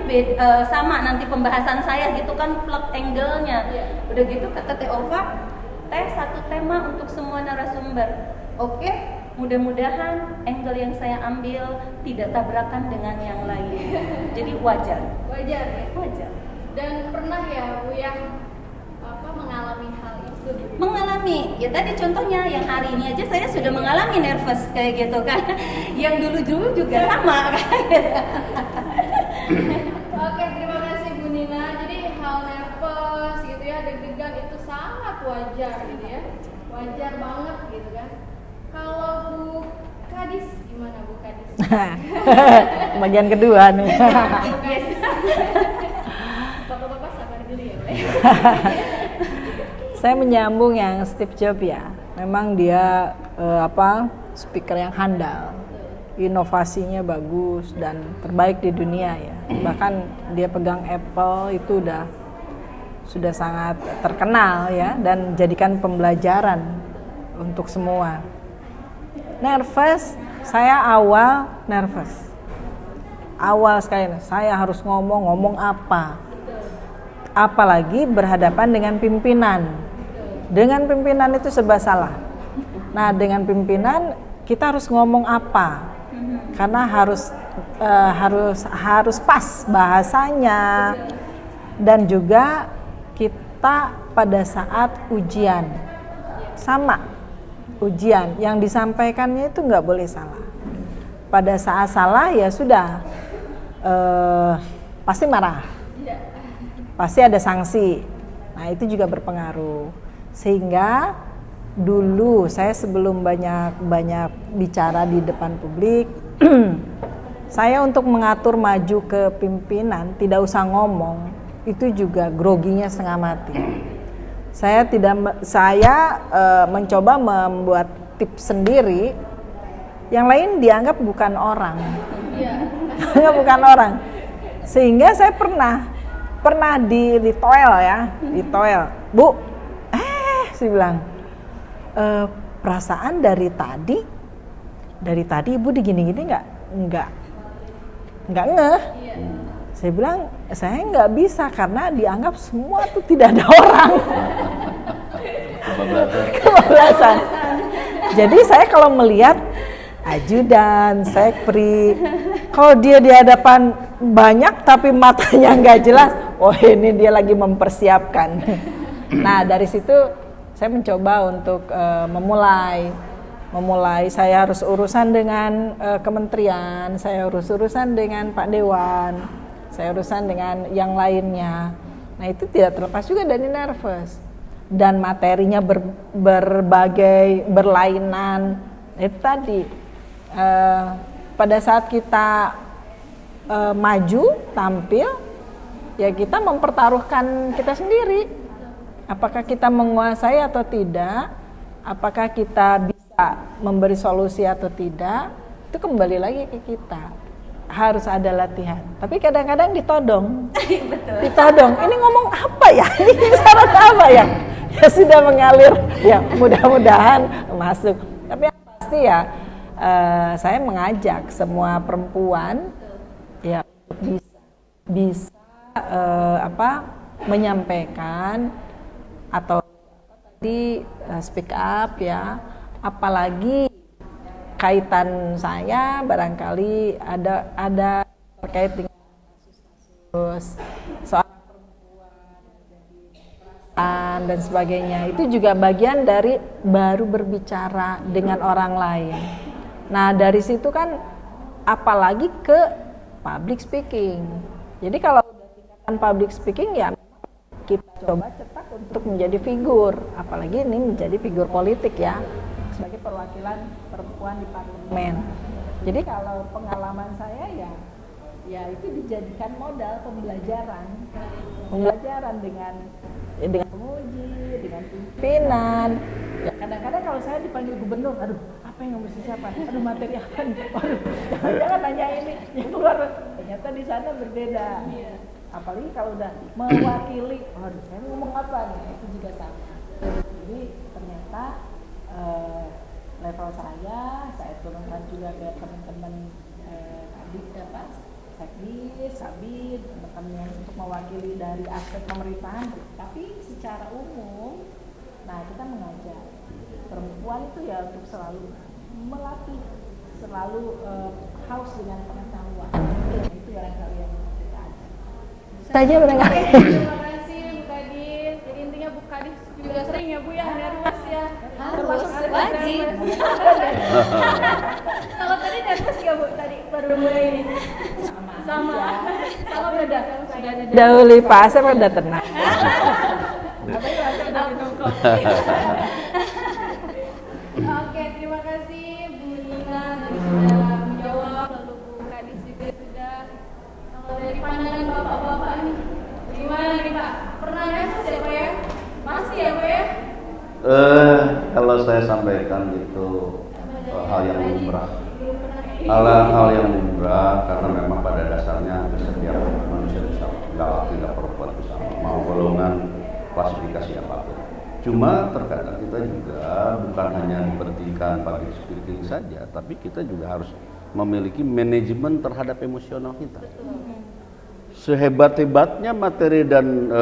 Speaker 5: sama nanti pembahasan saya gitu kan, plot angle-nya. Udah gitu kata Teh Ova, Teh satu tema untuk semua narasumber. Oke, mudah-mudahan angle yang saya ambil tidak tabrakan dengan yang lain. Jadi wajar ya? Wajar. Dan pernah ya Bu yang mengalami hal itu? Mengalami, ya tadi contohnya yang hari ini aja saya sudah mengalami nervous kayak gitu kan. Yang dulu juga sama kayak
Speaker 1: Oke, terima kasih Bu Nina. Jadi hal nervous gitu ya, deg-degan itu sangat wajar gitu ya. Wajar banget gitu kan. Kalau Bu Kadis, gimana Bu Kadis?
Speaker 3: Bagian kedua nih.
Speaker 1: Yes. Bapak-bapak sabar dulu ya.
Speaker 3: Saya menyambung yang Steve Jobs ya. Memang dia speaker yang handal. Inovasinya bagus dan terbaik di dunia ya. Bahkan dia pegang Apple itu sudah sangat terkenal ya, dan jadikan pembelajaran untuk semua. Nervous, saya awal nervous. Awal sekali, saya harus ngomong apa. Apalagi berhadapan dengan pimpinan. Dengan pimpinan itu serba salah. Nah, dengan pimpinan kita harus ngomong apa? Karena harus pas bahasanya, dan juga kita pada saat ujian. sama ujian, yang disampaikannya itu nggak boleh salah. Pada saat salah ya sudah, pasti marah, pasti ada sanksi. Nah itu juga berpengaruh. Sehingga dulu saya sebelum banyak bicara di depan publik, saya untuk mengatur maju ke pimpinan tidak usah ngomong, itu juga groginya setengah mati. Saya mencoba membuat tips sendiri, yang lain dianggap bukan orang, bukan orang. Sehingga saya pernah di toel ya, di toel, Bu, saya bilang, perasaan dari tadi Ibu digini-gini nggak ngeh. Saya bilang, saya nggak bisa karena dianggap semua tuh tidak ada orang. Kebablasan. Jadi saya kalau melihat ajudan, sekpri, kalau dia di hadapan banyak tapi matanya nggak jelas, oh ini dia lagi mempersiapkan. Nah dari situ saya mencoba untuk memulai. Saya harus urusan dengan kementerian, saya harus urusan dengan Pak Dewan, saya urusan dengan yang lainnya. Nah itu tidak terlepas juga dari nervous, dan materinya berbagai, berlainan. Itu tadi pada saat kita maju, tampil, ya kita mempertaruhkan kita sendiri. Apakah kita menguasai atau tidak, apakah kita bisa memberi solusi atau tidak, itu kembali lagi ke kita. Harus ada latihan. Tapi kadang-kadang ditodong. Ditodong, ini ngomong apa ya? Ini syarat apa ya? Ya sudah mengalir, ya mudah-mudahan masuk. Tapi yang pasti ya, saya mengajak semua perempuan ya bisa menyampaikan atau tadi speak up ya, apalagi kaitan saya barangkali ada terkait dengan kasus soal perempuan dan sebagainya, itu juga bagian dari baru berbicara dengan orang lain. Nah dari situ kan apalagi ke public speaking. Jadi kalau udah tingkatan public speaking ya kita coba cetak untuk menjadi figur, apalagi ini menjadi figur politik ya, sebagai perwakilan perempuan di parlemen. Jadi kalau pengalaman saya ya itu dijadikan modal pembelajaran dengan penguji, dengan pimpinan. Ya kadang-kadang kalau saya dipanggil gubernur, aduh apa yang mesti siapa? Aduh materi apa nih? Aduh jangan nanya ini, yang keluar ternyata di sana berbeda. Apalagi kalau udah mewakili, waduh saya ngomong apa nih, itu juga sama. Jadi ternyata level saya turunkan juga ke teman-teman Sekdis, Sabid, teman-teman yang untuk mewakili dari aspek pemerintahan. Tapi secara umum, nah kita mengajak perempuan itu ya untuk selalu melatih, selalu haus dengan pengetahuan. Itu barangkali yang kita ajak. Saja barangkali.
Speaker 1: Terima kasih Bu Kadis. Jadi intinya Bu Kadis juga sering ya Bu ya nervous ya.
Speaker 5: Harus wajib.
Speaker 1: Kalau tadi nervous nggak Bu tadi baru mulai ini? Sama sudah
Speaker 3: Dahulu Pak Asep udah tenang.
Speaker 1: Oke, terima kasih Bu Nina tadi sudah menjawab, lalu Bu Kadis juga sudah. Kalau dari pandangan bapak-bapak nih, gimana nih Pak? Pernah nervous ya Pak ya? Masih ya Pak ya?
Speaker 2: Kalau saya sampaikan itu hal yang lumrah. Hal yang lumrah karena memang pada dasarnya setiap manusia itu sama, tidak perempuan itu sama, mau golongan klasifikasi apapun. Cuma terkadang kita juga bukan hanya diperhatikan public speaking saja, tapi kita juga harus memiliki manajemen terhadap emosional kita. Sehebat-hebatnya materi dan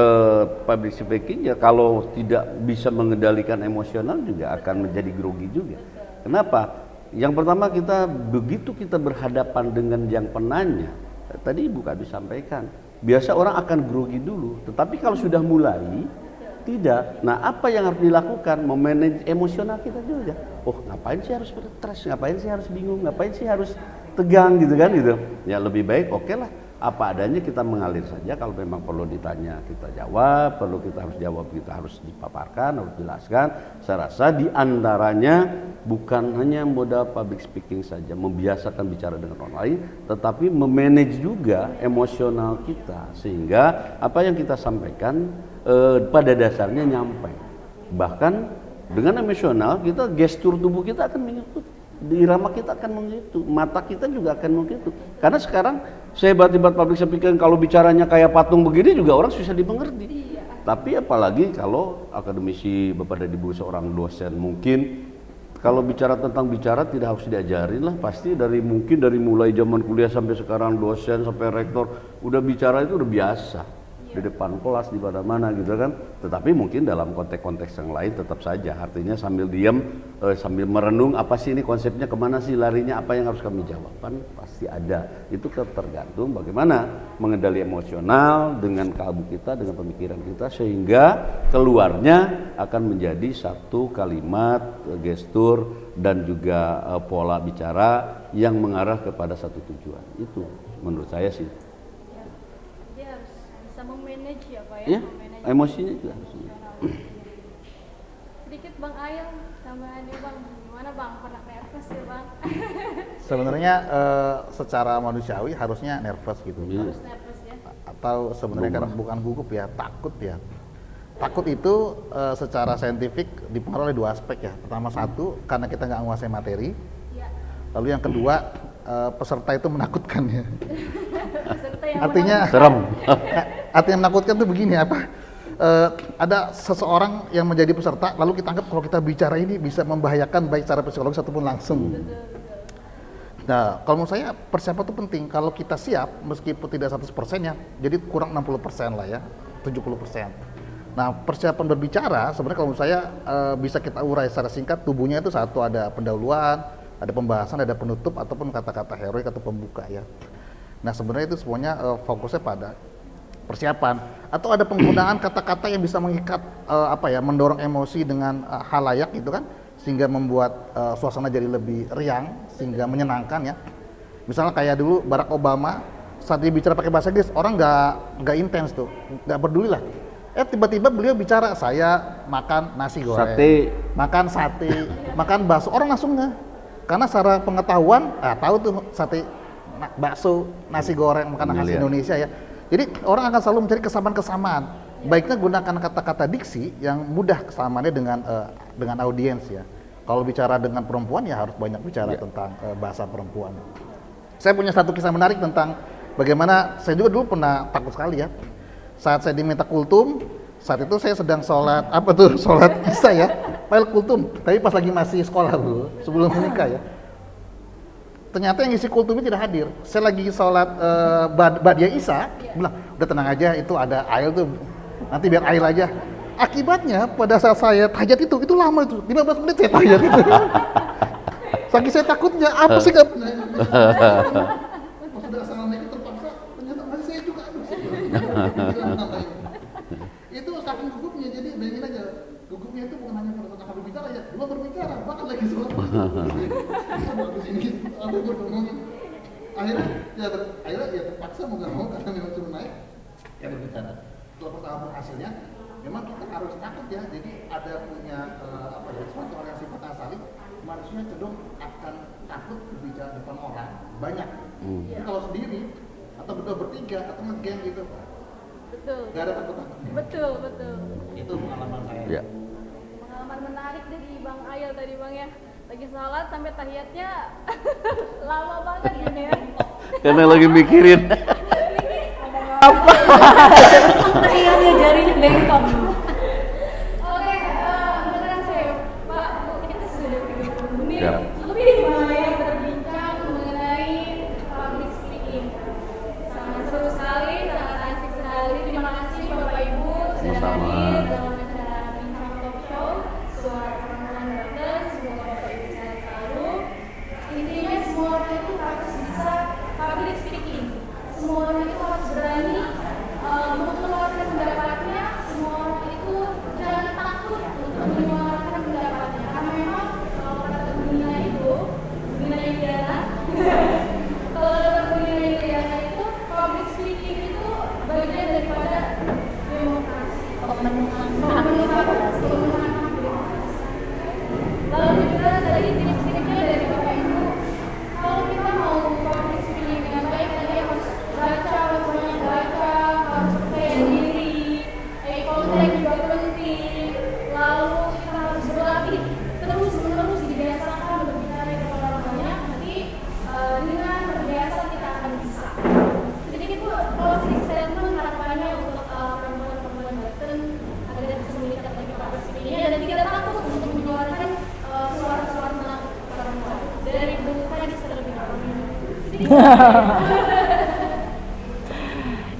Speaker 2: public speaking ya kalau tidak bisa mengendalikan emosional juga akan menjadi grogi juga. Kenapa? Yang pertama begitu kita berhadapan dengan yang penanya, tadi Ibu Kadis sampaikan, biasa orang akan grogi dulu, tetapi kalau sudah mulai, Tidak. Nah, apa yang harus dilakukan? Memanage emosional kita juga. Oh, ngapain sih harus stres? Ngapain sih harus bingung? Ngapain sih harus tegang gitu kan gitu. Ya lebih baik oke lah. Apa adanya kita mengalir saja. Kalau memang perlu ditanya kita jawab, perlu kita harus jawab kita harus dipaparkan, harus jelaskan. Saya rasa di antaranya bukan hanya modal public speaking saja, membiasakan bicara dengan orang lain, tetapi memanage juga emosional kita sehingga apa yang kita sampaikan pada dasarnya nyampe. Bahkan dengan emosional kita gestur tubuh kita akan mengikuti, irama kita akan mengikuti, mata kita juga akan mengikuti. Karena sekarang sehebat-hebat public speaking kalau bicaranya kayak patung begini juga orang susah dimengerti. Tapi apalagi kalau akademisi Bapak dan Ibu seorang dosen mungkin kalau bicara tentang bicara tidak harus diajarin lah, pasti mungkin dari mulai zaman kuliah sampai sekarang dosen sampai rektor udah bicara itu udah biasa. Di depan kelas di mana-mana gitu kan. Tetapi mungkin dalam konteks-konteks yang lain tetap saja artinya sambil diam sambil merenung apa sih ini konsepnya, kemana sih larinya, apa yang harus kami jawab, kan pasti ada. Itu tergantung bagaimana mengendali emosional dengan kalbu kita, dengan pemikiran kita sehingga keluarnya akan menjadi satu kalimat, gestur dan juga pola bicara yang mengarah kepada satu tujuan. Itu menurut saya sih.
Speaker 1: Memanage ya Pak ya?
Speaker 2: Ya, emosinya juga.
Speaker 1: Sedikit Bang Ail, tambahannya Bang, gimana Bang? Pernah nervous ya Bang?
Speaker 4: Sebenarnya secara manusiawi harusnya nervous gitu.
Speaker 1: Harus nervous ya?
Speaker 4: Atau sebenarnya karena bukan gugup ya, takut ya. Takut itu secara saintifik dipengaruhi oleh dua aspek ya. Pertama satu, karena kita nggak menguasai materi.
Speaker 1: Ya.
Speaker 4: Lalu yang kedua, peserta itu menakutkan ya.
Speaker 1: Peserta yang
Speaker 4: Artinya
Speaker 2: Serem.
Speaker 4: artinya menakutkan tuh begini apa? Ada seseorang yang menjadi peserta, lalu kita anggap kalau kita bicara ini bisa membahayakan baik secara psikologis ataupun langsung. Nah, kalau menurut saya persiapan itu penting. Kalau kita siap, meskipun tidak 100% ya, jadi kurang 60% lah ya, 70%. Nah, persiapan berbicara sebenarnya kalau menurut saya bisa kita urai secara singkat. Tubuhnya itu satu, ada pendahuluan, ada pembahasan, ada penutup ataupun kata-kata heroik atau pembuka ya. Nah, sebenarnya itu semuanya fokusnya pada persiapan atau ada penggunaan kata-kata yang bisa mengikat mendorong emosi dengan halayak gitu kan, sehingga membuat suasana jadi lebih riang sehingga menyenangkan ya. Misalnya kayak dulu Barack Obama saat dia bicara pakai bahasa Inggris, orang nggak intens tuh, nggak peduli lah. Tiba-tiba beliau bicara, saya makan nasi goreng, makan sate, makan bakso, orang langsung nggak. Karena secara pengetahuan, tahu tuh sate, bakso, nasi goreng, makanan khas Indonesia ya. Jadi orang akan selalu mencari kesamaan-kesamaan. Baiknya gunakan kata-kata diksi yang mudah kesamaannya dengan audiens ya. Kalau bicara dengan perempuan ya harus banyak bicara tentang bahasa perempuan. Saya punya satu kisah menarik tentang bagaimana saya juga dulu pernah takut sekali ya. Saat saya diminta kultum, saat itu saya sedang sholat isya ya, file kultum. Tapi pas lagi masih sekolah dulu, sebelum menikah ya. Ternyata yang isi kultum ini tidak hadir. Saya lagi sholat Ba'diyah Isya, bilang, udah tenang aja, itu ada ail tuh, nanti biar ail aja. Akibatnya pada saat saya tahajat itu lama itu, 15 menit saya tahajat itu. Saking saya takutnya, apa sih gak pernah. Pas sudah assalamualaikum terpaksa, ternyata masih saya juga. Itu saking gugupnya, jadi bayangin aja, gugupnya itu bukan hanya pada saat berbicara ya, dua berbicara, bahkan lagi sholat. Akhirnya ya terpaksa mau nggak mau karena memang suruh naik ya berbicara. Kalau pertama hasilnya memang kita harus takut ya. Jadi ada punya suatu hal yang sifatnya asali, manusia cenderung akan takut berbicara depan orang banyak. Jadi kalau sendiri atau berdua bertiga atau ngegeng gitu,
Speaker 1: betul.
Speaker 4: Gak ada takut-takut.
Speaker 1: Betul.
Speaker 4: Itu pengalaman saya.
Speaker 2: Ya.
Speaker 1: Pengalaman menarik dari Bang Ail tadi Bang ya. Lagi sholat sampai tahiyatnya lama banget gini ya.
Speaker 2: Karena lagi mikirin.
Speaker 5: Tahiyatnya jarinya bengkok.
Speaker 1: Oke, beneran saya Pak, kita sudah 30 menit
Speaker 2: Ya.
Speaker 1: lebih Bang Ail berbincang mengenai public speaking. Sangat seru sekali, sangat asik sekali. Terima kasih Bapak Ibu sudah
Speaker 2: Sama-sama.
Speaker 1: hadir dalam acara Bincang Talk Show. Suara perempuan Banten, semoga Bapak Ibu sehat selalu. Intinya semua orang itu harus bisa public speaking. Semua orang itu harus berani mengeluarkan pendapatnya. Semua orang itu takut untuk menyuarakan pendapatnya, karena memang kalau kata dunia itu, dunia Indiana, kalau kata dunia Indiana itu public speaking itu bagian daripada demokrasi.
Speaker 5: Pemenuhan hak
Speaker 1: Pemenuhan
Speaker 5: demokrasi.
Speaker 1: hak demokrasi. Lalu juga tadi tips-tipsnya dari Bapak Ibu, kalau kita mau public speaking dengan baik, tadi harus baca, banyak baca, harus percaya diri, eye contact juga penting. Lalu kita harus berlatih terus-menerus dibiasakan berbicara kepada orang banyak. Nanti dengan terbiasa kita akan bisa. Jadi itu closing statement harapannya untuk perempuan-perempuan Banten agar bisa meningkat lagi public speaking-nya dan tidak takut untuk menyuarakan suara-suara tentang perempuan. Dari Bung Kadis terlebih dahulu.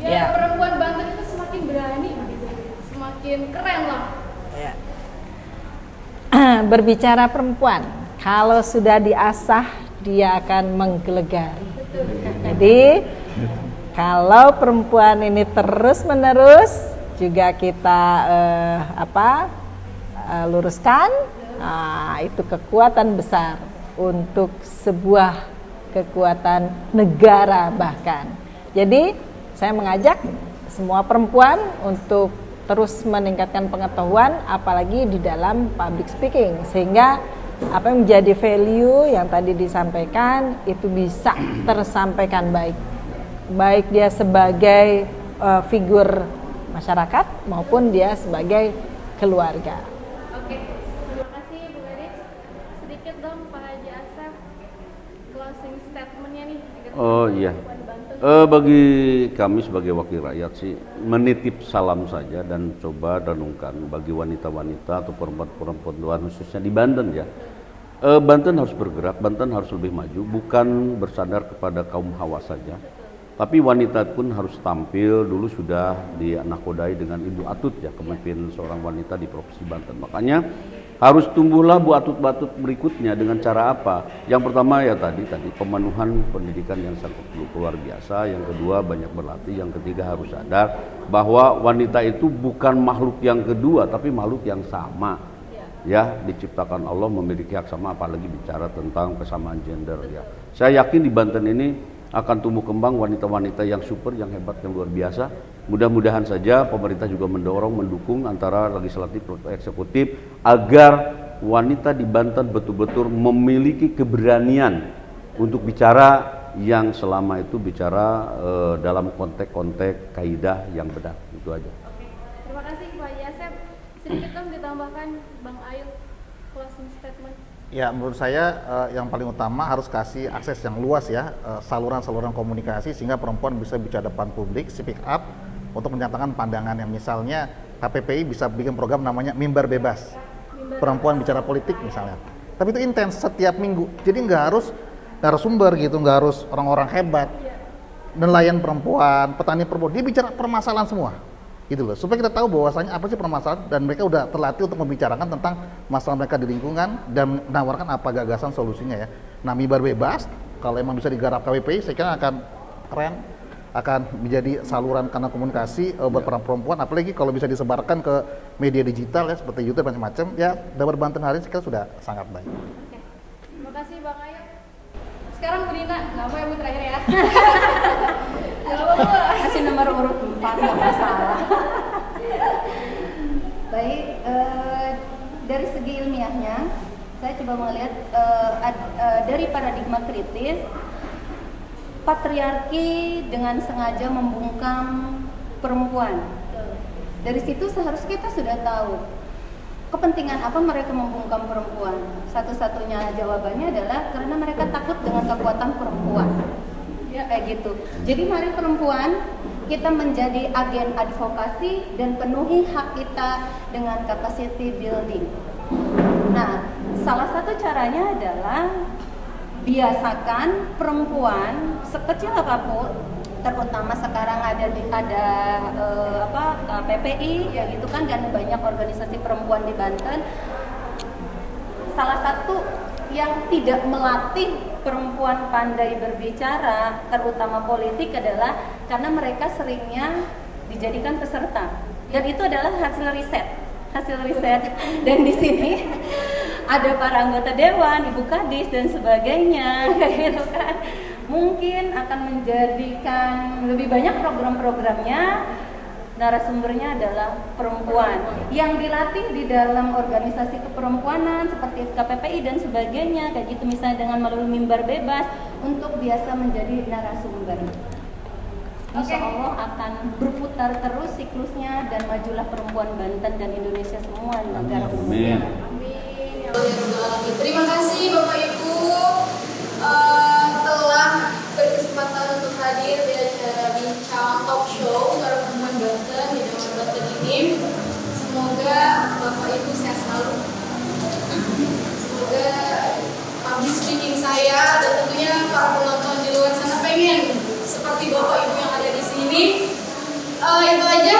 Speaker 3: Ya.
Speaker 1: Perempuan Banten itu semakin berani gitu, semakin keren lah.
Speaker 3: Ya. Berbicara perempuan, kalau sudah diasah dia akan menggelegar. Jadi kalau perempuan ini terus-menerus juga kita luruskan, itu kekuatan besar untuk sebuah kekuatan negara bahkan. Jadi saya mengajak semua perempuan untuk terus meningkatkan pengetahuan apalagi di dalam public speaking, sehingga apa yang menjadi value yang tadi disampaikan itu bisa tersampaikan baik dia sebagai figur masyarakat maupun dia sebagai keluarga.
Speaker 1: Oke, terima kasih Bu Kadis. Sedikit dong Pak Haji Asep, closing statement-nya nih.
Speaker 2: Oh iya. Bagi kami sebagai wakil rakyat sih menitip salam saja dan coba renungkan bagi wanita-wanita atau perempuan-perempuan khususnya di Banten ya. Banten harus bergerak, Banten harus lebih maju, bukan bersandar kepada kaum hawa saja. Tapi wanita pun harus tampil. Dulu sudah dinakodai dengan Ibu Atut ya, kepemimpinan seorang wanita di Provinsi Banten. Makanya harus tumbuhlah Bu Atut-Atut berikutnya dengan cara apa? Yang pertama ya tadi pemenuhan pendidikan yang sangat luar biasa. Yang kedua banyak berlatih. Yang ketiga harus sadar bahwa wanita itu bukan makhluk yang kedua, tapi makhluk yang sama. Ya, diciptakan Allah memiliki hak sama, apalagi bicara tentang kesamaan gender ya. Saya yakin di Banten ini akan tumbuh kembang wanita-wanita yang super, yang hebat, yang luar biasa. Mudah-mudahan saja pemerintah juga mendukung antara legislatif dan eksekutif agar wanita di Banten betul-betul memiliki keberanian untuk bicara yang selama itu bicara dalam konteks kaidah yang benar. Itu aja.
Speaker 1: Oke, terima kasih Pak Haji Asep. Sedikit dong ditambahkan Bang Ayub, closing statement.
Speaker 4: Ya, menurut saya yang paling utama harus kasih akses yang luas ya, saluran-saluran komunikasi sehingga perempuan bisa bicara depan publik, speak up untuk menyatakan pandangan yang misalnya KPPI bisa bikin program namanya Mimbar Bebas, perempuan bicara politik misalnya. Tapi itu intens setiap minggu, jadi nggak harus narasumber gitu, nggak harus orang-orang hebat, nelayan perempuan, petani perempuan, dia bicara permasalahan semua. Gitu loh, supaya kita tahu bahwasanya apa sih permasalahan dan mereka udah terlatih untuk membicarakan tentang masalah mereka di lingkungan dan menawarkan apa gagasan solusinya ya. Nah, Mimbar Bebas kalau emang bisa digarap KPPI saya kira akan keren, akan menjadi saluran kanal komunikasi buat perempuan, apalagi kalau bisa disebarkan ke media digital ya seperti YouTube dan macam-macam ya. Dabar Banten hari ini saya kira sudah sangat baik.
Speaker 1: Oke, terima kasih Bang Ayub. Sekarang Bu Dina, nggak mau yang Bu terakhir ya.
Speaker 5: Kasih nomor urut 4, nggak masalah. Baik, dari segi ilmiahnya, saya coba melihat dari paradigma kritis, patriarki dengan sengaja membungkam perempuan. Dari situ seharusnya kita sudah tahu kepentingan apa mereka membungkam perempuan. Satu-satunya jawabannya adalah karena mereka takut dengan kekuatan perempuan. Ya, kayak gitu. Jadi mari perempuan kita menjadi agen advokasi dan penuhi hak kita dengan capacity building. Nah, salah satu caranya adalah biasakan perempuan sekecil apapun, terutama sekarang ada PPI ya gitu kan, dan banyak organisasi perempuan di Banten. Salah satu yang tidak melatih perempuan pandai berbicara, terutama politik, adalah karena mereka seringnya dijadikan peserta. Dan itu adalah hasil riset. hasil riset. Dan di sini ada para anggota dewan, ibu kadis dan sebagainya, gitu kan. Mungkin akan menjadikan lebih banyak program-programnya narasumbernya adalah perempuan yang dilatih di dalam organisasi keperempuanan seperti FKPPI dan sebagainya, kayak gitu, misalnya dengan melalui mimbar bebas untuk biasa menjadi narasumber. Insya Allah akan berputar terus siklusnya dan majulah perempuan Banten dan Indonesia semua negara
Speaker 2: Amin.
Speaker 1: Amin. Ya Allah, ya Rabbal Alamin. Terima kasih Bapak Ibu telah berkesempatan untuk hadir di acara bincang talk show Suara Perempuan Banten di Jawa Banten ini. Semoga Bapak Ibu sehat selalu. Semoga public speaking saya dan tentunya para penonton di luar sana pengen seperti Bapak Ibu yang ada di sini. Itu aja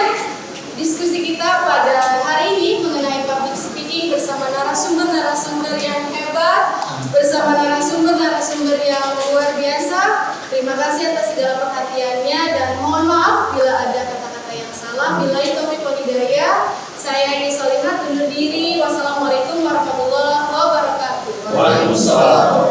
Speaker 1: diskusi kita pada hari ini mengenai public speaking bersama narasumber-narasumber yang hebat, bersama narasumber-narasumber yang luar biasa. Terima kasih atas segala perhatiannya dan mohon maaf bila ada kata-kata yang salah. Billahi taufiq wal hidayah. Saya Ini Solihat undur diri. Wassalamualaikum warahmatullahi wabarakatuh.
Speaker 2: Waalaikumsalam.